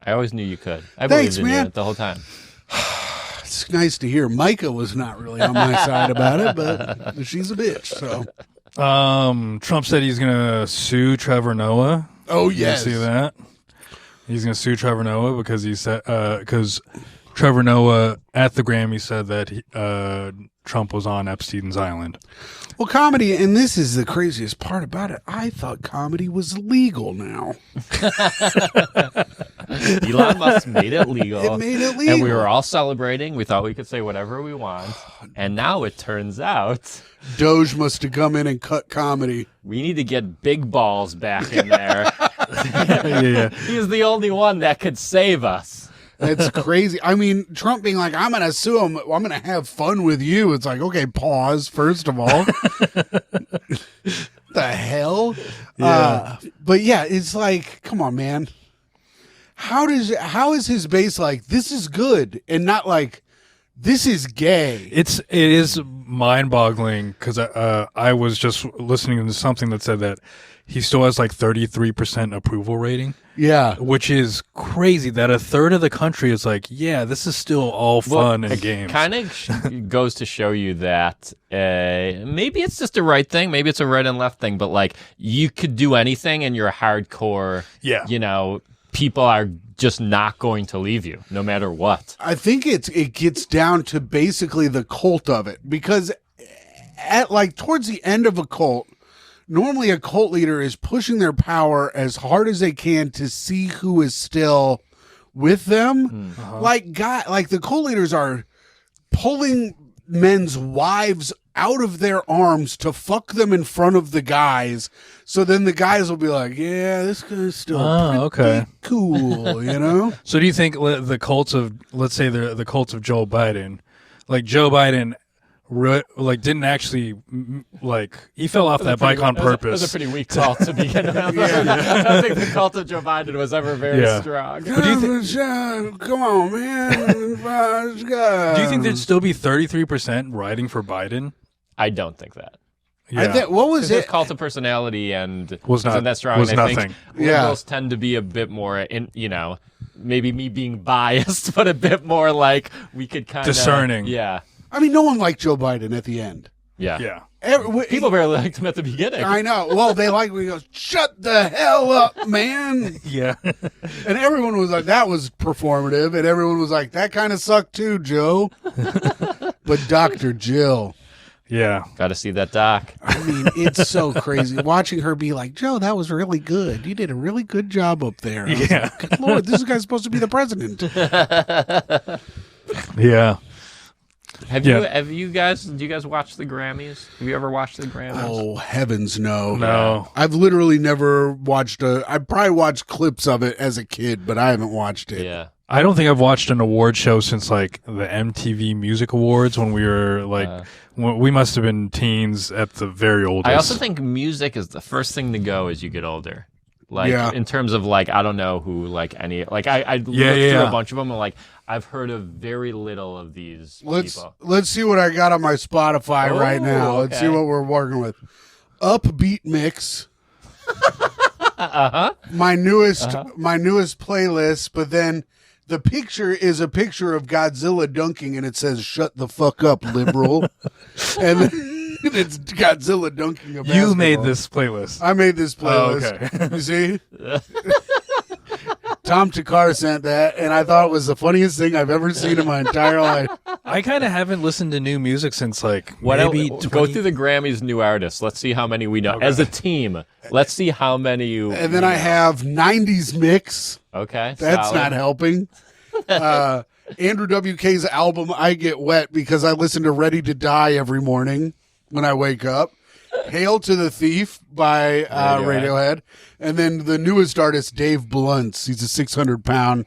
I always knew you could. I Thanks, believed in man. you the whole time. It's nice to hear. Micah was not really on my side about it, but she's a bitch. So, Trump said he's gonna sue Trevor Noah. oh You yes, see that? He's gonna sue Trevor Noah because he said because Trevor Noah at the Grammy said that Trump was on Epstein's island. Well, comedy, and this is the craziest part about it. I thought comedy was legal now. Elon Musk made it legal. It made it legal. And we were all celebrating. We thought we could say whatever we want. And now it turns out Doge must have come in and cut comedy. we need to get Big Balls back in there. Yeah. He's the only one that could save us. That's crazy. Trump being like, I'm going to sue him. I'm going to have fun with you. It's like, okay, pause, first of all. The hell? Yeah. But yeah, it's like, come on, man. How is his base like, this is good, and not like, this is gay? It is mind-boggling because I was just listening to something that said that he still has like 33% approval rating. Yeah. Which is crazy that a third of the country is like, yeah, this is still all fun and games. Kind of goes to show you that maybe it's just the right thing. Maybe it's a right and left thing. But like, you could do anything and you're a hardcore, people are just not going to leave you no matter what. I think it gets down to basically the cult of it, because at like towards the end of a cult, normally a cult leader is pushing their power as hard as they can to see who is still with them. Like the cult leaders are pulling men's wives out of their arms to fuck them in front of the guys. So then the guys will be like, yeah, this guy's still pretty cool, you know? So do you think the cults of, let's say the cults of Joe Biden, like Joe Biden didn't actually, like, he fell off that bike on purpose. It was a pretty weak cult to begin with. I don't think the cult of Joe Biden was ever very strong. But do you come on, man. Do you think there'd still be 33% riding for Biden? I don't think that. Yeah. What was it? Cult of personality and was not that strong. Was I nothing. think liberals tend to be a bit more, maybe me being biased, but a bit more like we could kind of discerning. Yeah. I mean, no one liked Joe Biden at the end. Yeah. Yeah. People barely liked him at the beginning. I know. Well, they like when he goes, shut the hell up, man. Yeah. And everyone was like, that was performative. And everyone was like, that kind of sucked too, Joe. But Dr. Jill. Yeah. Got to see that doc. I mean, it's so crazy. Watching her be like, Joe, that was really good. You did a really good job up there. Yeah. Like, good Lord, this guy's supposed to be the president. Yeah. Do you guys watch the Grammys? Have you ever watched the Grammys? Oh, heavens no. No. I've literally never watched I probably watched clips of it as a kid, but I haven't watched it. Yeah. I don't think I've watched an award show since like the MTV Music Awards when we were like, we must have been teens at the very oldest. I also think music is the first thing to go as you get older. Like in terms of like, I don't know who like any, like I looked through a bunch of them and like, I've heard of very little of these people. Let's see what I got on my Spotify right now. Let's see what we're working with. Upbeat Mix. My newest playlist, but then the picture is a picture of Godzilla dunking and it says shut the fuck up, liberal. And then it's Godzilla dunking a basketball. You made this playlist. I made this playlist. Oh, okay. You see? Tom Takar sent that, and I thought it was the funniest thing I've ever seen in my entire life. I kind of haven't listened to new music since like go through the Grammys new artists. Let's see how many we know as a team. Let's see how many you. And then I have 90s mix. Okay, that's solid. not helping. Andrew WK's album "I Get Wet" because I listen to "Ready to Die" every morning when I wake up. "Hail to the Thief" by Radiohead. And then the newest artist, Dave Bluntz. He's a 600-pound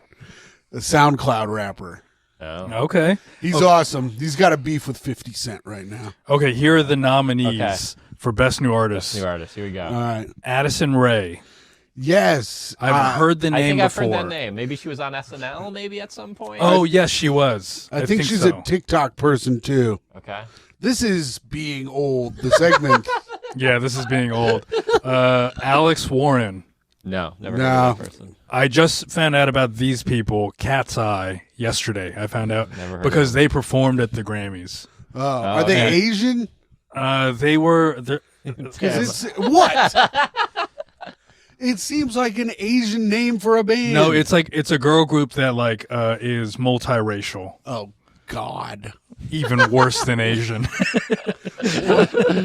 SoundCloud rapper. Oh. Okay. He's awesome. He's got a beef with 50 Cent right now. Okay, here are the nominees for Best New Artist. New artist. Here we go. All right. Addison Rae. Yes. I've heard the name I've before. heard that name. Maybe she was on SNL maybe at some point. Oh, yes, she was. I think she's so. a TikTok person, too. Okay. This is being old, the segment. Yeah, this is being old. Alex Warren. No, never heard of that person. I just found out about these people, Cat's Eye, yesterday. I found out because they performed at the Grammys. Are they Asian? They were. What? It seems like an Asian name for a band. No, it's a girl group that like is multiracial. Oh God. Even worse than Asian.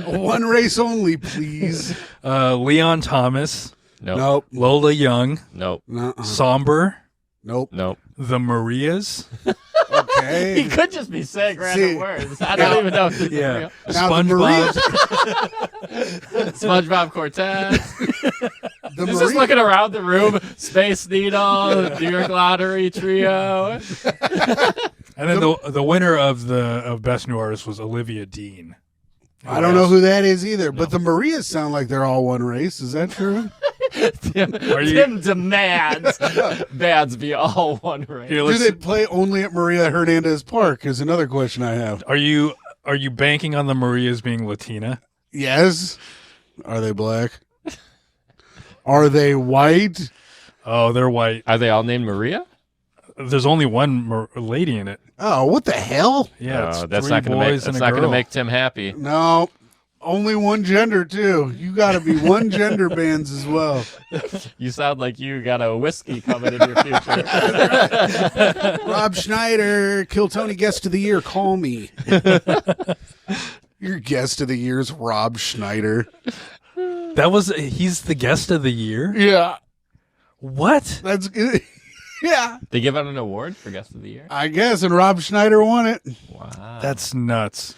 One race only, please. Leon Thomas. Nope. Lola Young. Nope. Somber. Nope. The Marias. Okay. He could just be saying random words. I don't even know if this is real. SpongeBob. SpongeBob Cortez. He's just looking around the room. Space Needle, New York Lottery Trio. And then the winner of Best New Artist was Olivia Dean. I don't know who that is either, but the Marias sound like they're all one race. Is that true? Tim demands bands be all one race. Here, Do they play only at Maria Hernandez Park? Is another question I have. Are you banking on the Marias being Latina? Yes. Are they black? Are they white? Oh, they're white. Are they all named Maria? There's only one lady in it. Oh, what the hell? Yeah, it's that's three not going to make boys and that's a not going to girl. make Tim happy. No. Only one gender, too. You got to be one gender bands as well. You sound like you got a whiskey coming in your future. Rob Schneider, Kill Tony Guest of the Year. Call me. Your guest of the year is Rob Schneider. He's the guest of the year? Yeah. What? That's good. Yeah. They give out an award for Guest of the Year? I guess, and Rob Schneider won it. Wow. That's nuts.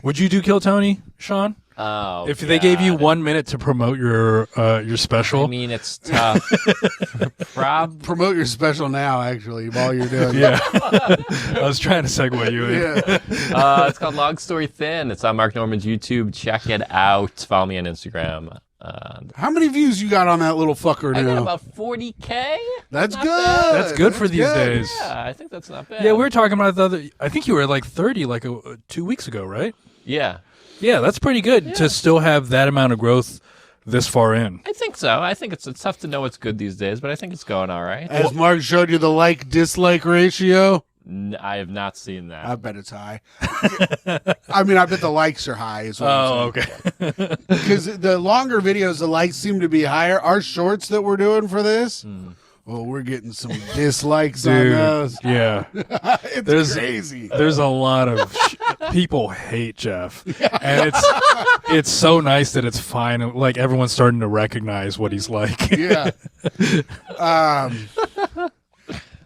Would you do Kill Tony, Shaun? Oh, If they gave you God. 1 minute to promote your special? I mean, it's tough. Promote your special now, actually, while you're doing Yeah. I was trying to segue you in. Yeah. It's called Long Story Thin. It's on Mark Norman's YouTube. Check it out. Follow me on Instagram. How many views you got on that little fucker I got now? about 40K. That's Not good. bad. That's good for these days. Yeah, I think that's not bad. Yeah, we were talking about the other. I think you were at like 30 like 2 weeks ago, right? Yeah, Yeah, that's pretty good to still have that amount of growth this far in. I think so. I think it's tough to know what's good these days, but I think it's going all right. As Mark showed you the like-dislike ratio, I have not seen that. I bet it's high. I mean, I bet the likes are high. Is what I'm saying. Okay. Because the longer videos, the likes seem to be higher. Our shorts that we're doing for this, Hmm. well, we're getting some dislikes on those. Yeah. It's crazy. There's a lot of people hate Jeff, and it's so nice that it's fine. Like everyone's starting to recognize what he's like. Yeah.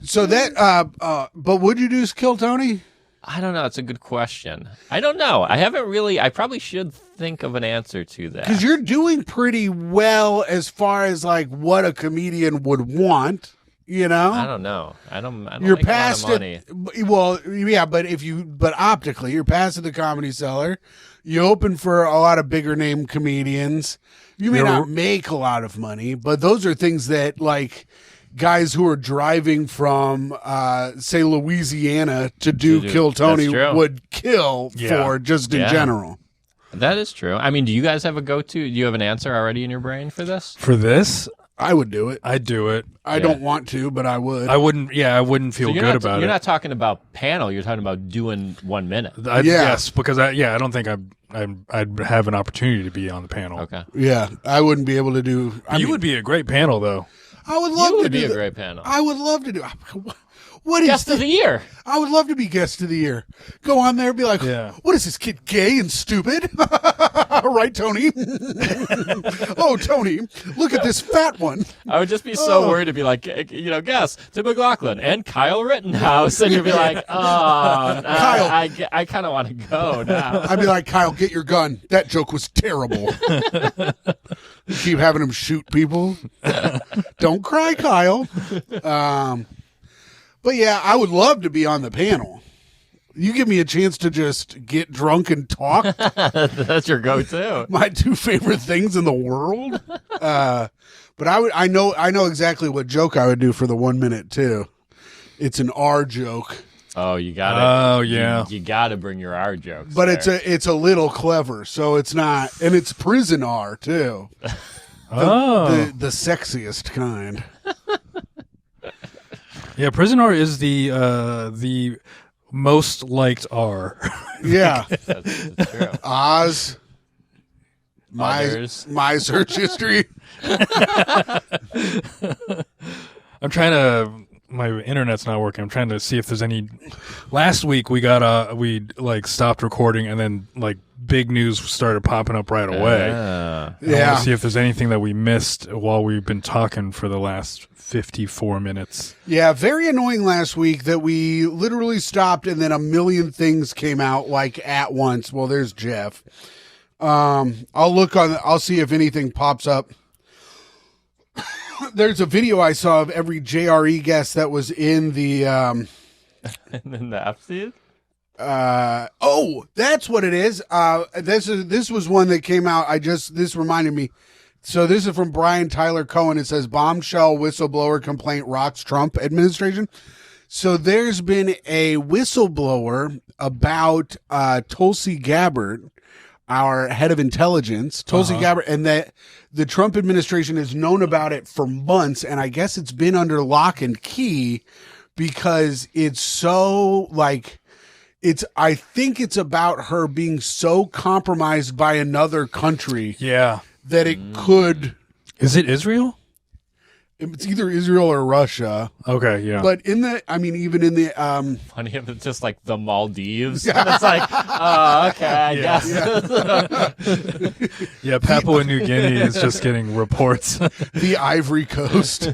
So that, but would you do Kill Tony? I don't know. It's a good question. I don't know. I haven't really. I probably should think of an answer to that. Because you're doing pretty well as far as like what a comedian would want. You know, I don't know. I don't you're make past a lot of money. it. Well, yeah, but optically, you're past the Comedy Cellar. You open for a lot of bigger name comedians. You may not make a lot of money, but those are things that like guys who are driving from, say, Louisiana to do Kill Tony That's true. would kill for just in general. That is true. I mean, do you guys have a go-to? Do you have an answer already in your brain for this? For this, I would do it. I'd do it. I don't want to, but I would. I wouldn't. Yeah, I wouldn't feel you're good not, about You're it. not talking about panel. You're talking about doing 1 minute. Yes, because I don't think I'd have an opportunity to be on the panel. Okay. Yeah, I wouldn't be able to do. You would be a great panel, though. I would love You to would do be a that. great panel. I would love to do. What is Guest of the year. I would love to be guest of the year. Go on there and be like, Yeah. what is this kid, gay and stupid? Right, Tony? Oh, Tony, look at this fat one. I would just be so worried to be like, guess Tim McLaughlin and Kyle Rittenhouse, and you'd be like, oh, Kyle. I kind of want to go now. I'd be like, Kyle, get your gun. That joke was terrible. Keep having him shoot people. Don't cry, Kyle. But yeah, I would love to be on the panel. You give me a chance to just get drunk and talk. That's your go-to. My two favorite things in the world. But I know exactly what joke I would do for the 1 minute too. It's an R joke, Oh, you got it. Oh, yeah. You got to bring your R jokes. but there. it's a little clever, so it's not, and it's prison R too. The sexiest kind. Yeah, Prison R is the most liked R. Yeah, That's true. Oz. Others. My search history. I'm trying to. My internet's not working. I'm trying to see if there's any. Last week we got we stopped recording and then big news started popping up right away. I want Yeah. to see if there's anything that we missed while we've been talking for the last 54 minutes. Yeah, very annoying last week that we literally stopped and then a million things came out at once. Well, there's Jeff. I'll see if anything pops up. There's a video I saw of every JRE guest that was in the And then the Epstein? that's what it is. This was one that came out. This reminded me So this is from Brian Tyler Cohen. It says bombshell whistleblower complaint rocks Trump administration. So there's been a whistleblower about Tulsi Gabbard, our head of intelligence, Tulsi Gabbard, and that the Trump administration has known about it for months. And I guess it's been under lock and key because it's so like, I think it's about her being so compromised by another country. Yeah. That it could. Is it Israel? It's either Israel or Russia. Okay, yeah. But even in the Funny if it's just like the Maldives. And it's like, oh, okay, I guess. Yeah, Papua New Guinea is just getting reports. the Ivory Coast.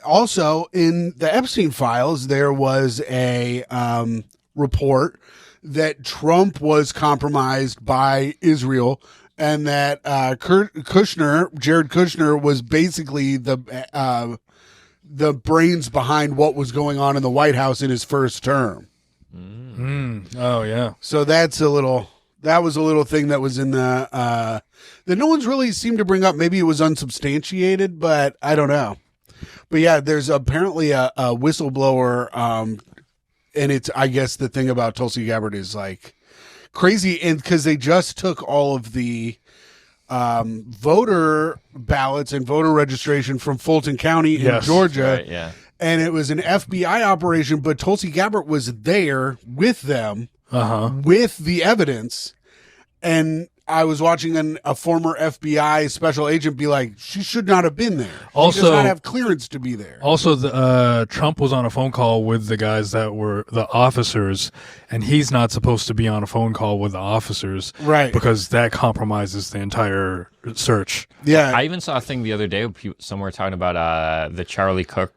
Also in the Epstein files, there was a report that Trump was compromised by Israel, and that Jared Kushner, was basically the brains behind what was going on in the White House in his first term. Oh yeah. So that was a little thing that was in the that no one's really seemed to bring up. Maybe it was unsubstantiated, but I don't know. But yeah, there's apparently a whistleblower. And it's, I guess the thing about Tulsi Gabbard is like crazy. And because they just took all of the voter ballots and voter registration from Fulton County in Georgia. Right, yeah. And it was an FBI operation, but Tulsi Gabbard was there with them with the evidence. And I was watching a former FBI special agent be like, she should not have been there. She does not have clearance to be there. Also, Trump was on a phone call with the guys that were the officers, and he's not supposed to be on a phone call with the officers. Right. Because that compromises the entire search. Yeah. I even saw a thing the other day somewhere talking about the Charlie Kirk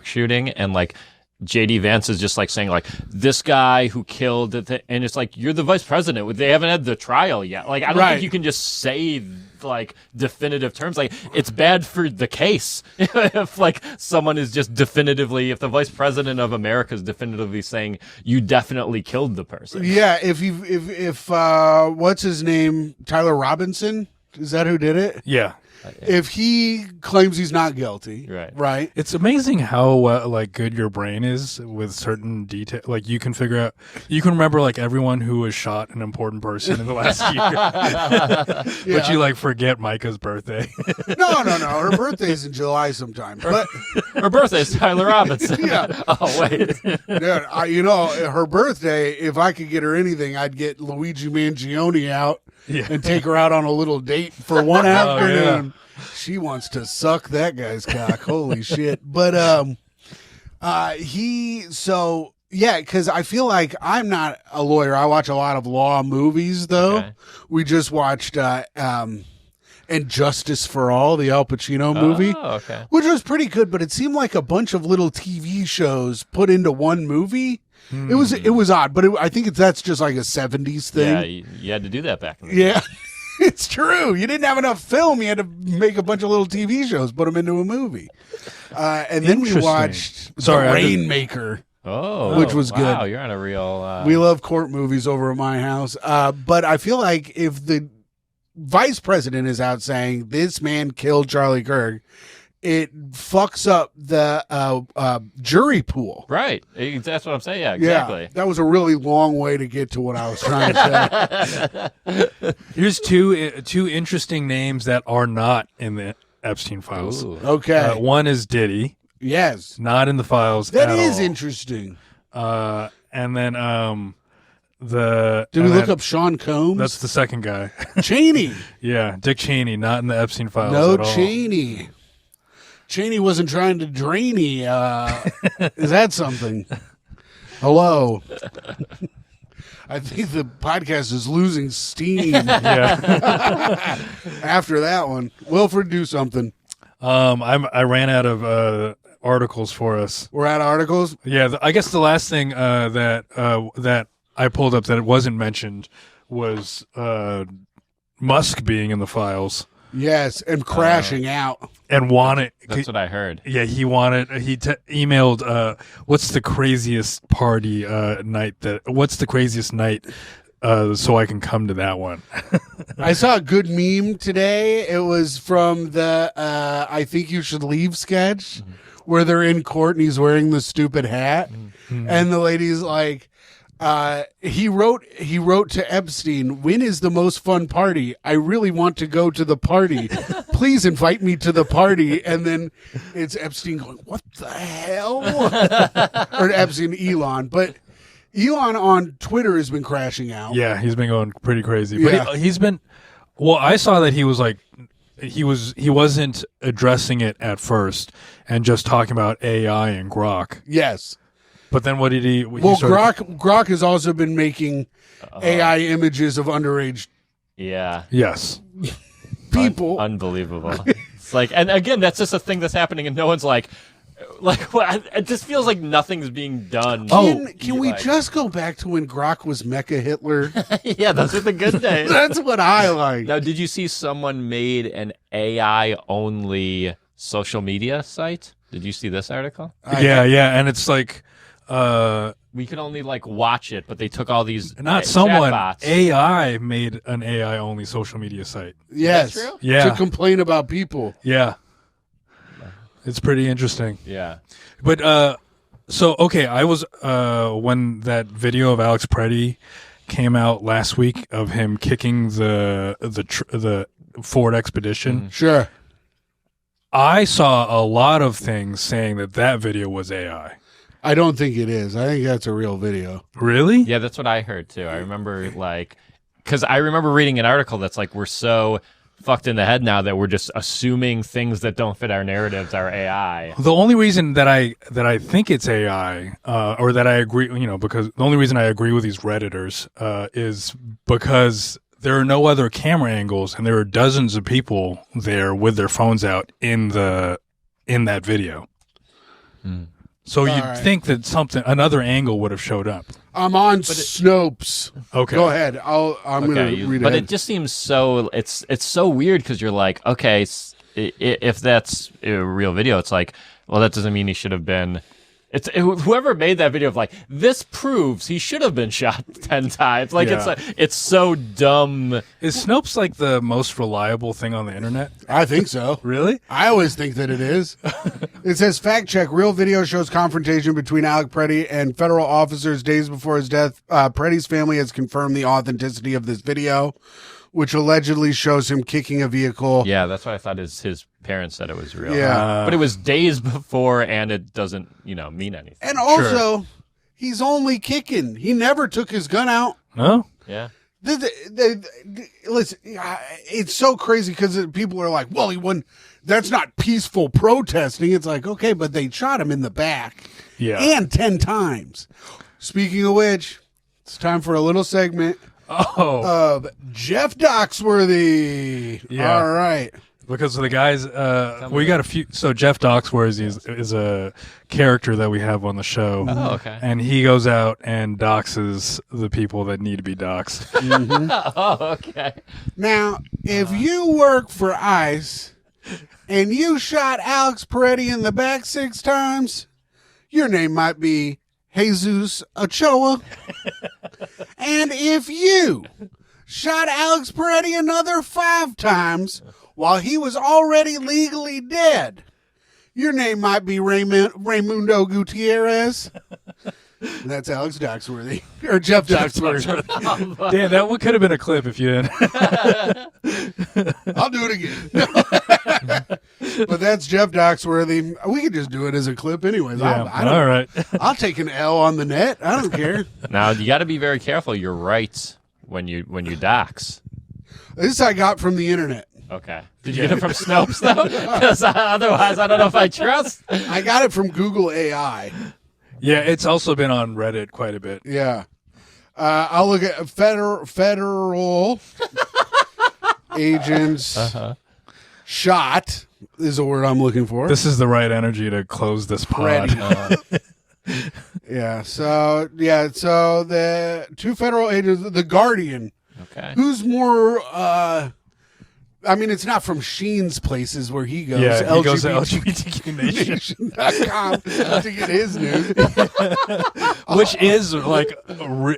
shooting, and like JD Vance is just like saying like this guy who killed it, and it's like you're the vice president. They haven't had the trial yet. Like I don't think you can just say like definitive terms. Like it's bad for the case if like someone is just definitively, if the vice president of America is definitively saying you definitely killed the person. Yeah. If what's his name, Tyler Robinson, is that who did it? Yeah. If he claims he's not guilty, right? It's amazing how like good your brain is with certain detail. Like you can figure out, you can remember like everyone who was shot an important person in the last year, but you like forget Micah's birthday. No. Her birthday's in July sometime. But her birthday's Tyler Robinson. Yeah. Oh wait. Dude, her birthday. If I could get her anything, I'd get Luigi Mangione out. Yeah. And take her out on a little date for one afternoon. She wants to suck that guy's cock. Holy shit. But because I feel like I'm not a lawyer. I watch a lot of law movies though. Okay. We just watched And Justice for All, the Al Pacino movie. Oh, okay. Which was pretty good, but it seemed like a bunch of little TV shows put into one movie. It was odd, but I think that's just like a 70s thing. Yeah, you had to do that back in the day. Yeah, it's true. You didn't have enough film. You had to make a bunch of little TV shows, put them into a movie. And then we watched Rainmaker, which was good. Wow, you're on a real... We love court movies over at my house. But I feel like if the vice president is out saying this man killed Charlie Kirk, it fucks up the jury pool. Right. That's what I'm saying. Yeah, exactly. Yeah, that was a really long way to get to what I was trying to say. Here's two interesting names that are not in the Epstein files. Ooh. Okay. One is Diddy. Yes. Not in the files That at is all. interesting. And then Did we look up Sean Combs? That's the second guy. Cheney. Yeah, Dick Cheney, not in the Epstein files No at all. Cheney. Cheney wasn't trying to drainy. Is that something? Hello. I think the podcast is losing steam. Yeah. After that one, Wilfred, do something. I ran out of articles for us. We're out of articles. Yeah, I guess the last thing that I pulled up that it wasn't mentioned was Musk being in the files. Yes, and crashing out. And wanted. That's what I heard. Yeah, he emailed, what's the craziest party night what's the craziest night so I can come to that one. I saw a good meme today. It was from the I Think You Should Leave sketch where they're in court and he's wearing the stupid hat. And the lady's like, he wrote to Epstein, "When is the most fun party? I really want to go to the party. Please invite me to the party." And then it's Epstein going, "What the hell?" Or Epstein, Elon. But Elon on Twitter has been crashing out. Yeah, he's been going pretty crazy. Yeah. But he's been. Well, I saw that he was like, he wasn't addressing it at first and just talking about AI and Grok. Yes. But then what did he? Well, Grok has also been making AI images of underage Yeah. Yes. people. Unbelievable. It's like, and again, that's just a thing that's happening, and no one's like, what? It just feels like nothing's being done. Can we just go back to when Grok was Mecha Hitler? Yeah, those are the good days. That's what I like. Now, did you see someone made an AI-only social media site? Did you see this article? Yeah, and it's like, We could only like watch it, but they took all these not someone. chatbots. AI made an AI only social media site. Yes. Is that true? Yeah. To complain about people. Yeah. It's pretty interesting. Yeah. But so okay, I was when that video of Alex Preddy came out last week of him kicking the Ford Expedition. Sure. I saw a lot of things saying that video was AI. I don't think it is. I think that's a real video. Really? Yeah, that's what I heard too. I remember because I remember reading an article that's like, we're so fucked in the head now that we're just assuming things that don't fit our narratives are AI. The only reason that I think it's AI, or that I agree, because the only reason I agree with these Redditors is because there are no other camera angles, and there are dozens of people there with their phones out in that video. So you'd think that another angle would have showed up. I'm on Snopes. Okay. Go ahead. I'm going to read it. But it just seems so. It's so weird because you're like, okay, if that's a real video, it's like, well, that doesn't mean he should have been. It's whoever made that video of like, this proves he should have been shot 10 times. Like, Yeah. it's so dumb. Is Snopes like the most reliable thing on the internet? I think so. Really? I always think that it is. It says, fact check, real video shows confrontation between Alec Preddy and federal officers days before his death. Preddy's family has confirmed the authenticity of this video, which allegedly shows him kicking a vehicle. Yeah, that's what I thought. His parents said it was real. Yeah. But it was days before, and it doesn't, mean anything. And also, he's only kicking. He never took his gun out. No? Yeah. Listen, it's so crazy because people are like, well, he won. That's not peaceful protesting. It's like, okay, but they shot him in the back. Yeah. And 10 times. Speaking of which, it's time for a little segment of Jeff Doxworthy. Yeah. All right. Because the guys, we got a few. So Jeff Doxworthy is a character that we have on the show. Oh, okay. And he goes out and doxes the people that need to be doxed. Oh, okay. Now, if you work for ICE and you shot Alex Preddy in the back 6 times, your name might be Jesus Ochoa. And if you shot Alex Preddy another 5 times while he was already legally dead, your name might be Raymundo Gutierrez. That's Alex Doxworthy. Or Jeff Doxworthy. Damn, that one could have been a clip if you didn't. I'll do it again. But that's Jeff Doxworthy. We could just do it as a clip anyways. Yeah, all right. I'll take an L on the net. I don't care. Now you got to be very careful. You're right when you dox. This I got from the internet. Okay. Did you get it from Snopes though? Because otherwise, I don't know if I trust. I got it from Google AI. Yeah, it's also been on Reddit quite a bit. Yeah. I'll look at federal agents shot is a word I'm looking for. This is the right energy to close this pod. Yeah. So the 2 federal agents, the Guardian. Okay. Who's more I mean, it's not from Sheen's places where he goes. Yeah, he goes to LGBTQ Nation.com to get his news. which is like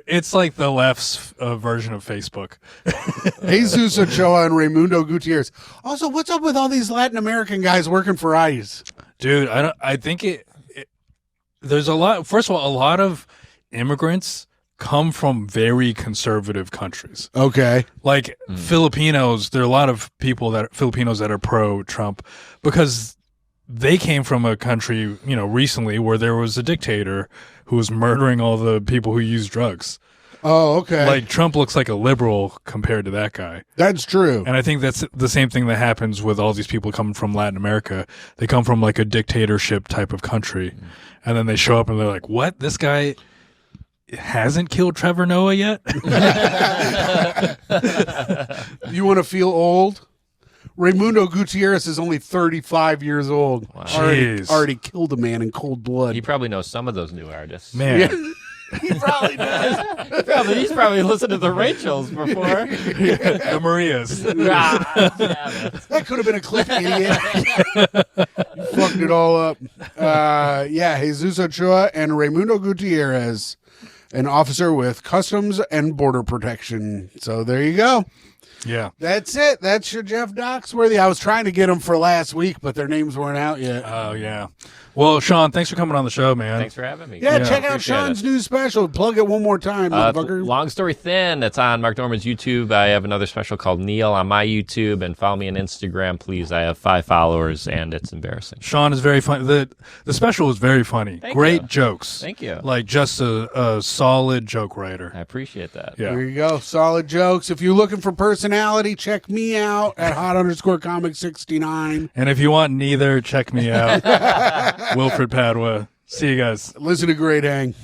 it's like the left's version of Facebook. Jesus Ochoa and Raimundo Gutierrez. Also, what's up with all these Latin American guys working for ICE? Dude, I think there's a lot. First of all, a lot of immigrants come from very conservative countries. Okay. Like Filipinos, there are a lot of Filipinos that are pro-Trump because they came from a country, recently where there was a dictator who was murdering all the people who use drugs. Oh, okay. Like Trump looks like a liberal compared to that guy. That's true. And I think that's the same thing that happens with all these people coming from Latin America. They come from like a dictatorship type of country. And then they show up and they're like, what? This guy hasn't killed Trevor Noah yet? You want to feel old? Raimundo Gutierrez is only 35 years old. Wow. Already killed a man in cold blood. He probably knows some of those new artists. Man. Yeah. He probably does. He's probably listened to the Rachels before. The Marias. Damn it. That could have been a clip, idiot. You fucked it all up. Jesus Ochoa and Raimundo Gutierrez, an officer with Customs and Border Protection. So there you go. Yeah. That's it. That's your Jeff Doxworthy. I was trying to get them for last week, but their names weren't out yet. Oh, yeah. Well, Shaun, thanks for coming on the show, man. Thanks for having me. Yeah, check out Appreciate Shaun's it. new special. Plug it one more time, motherfucker. Long Story Thin. It's on Mark Norman's YouTube. I have another special called Neil on my YouTube, and follow me on Instagram, please. I have 5 followers, and it's embarrassing. Shaun is very funny. The special was very funny. Thank Great you. jokes. Thank you. Like just a solid joke writer. I appreciate that. Yeah. There you go. Solid jokes. If you're looking for personality, check me out at hot_comic69. And if you want neither, check me out. WILFRED Padua. See you guys. Listen to Great Hang.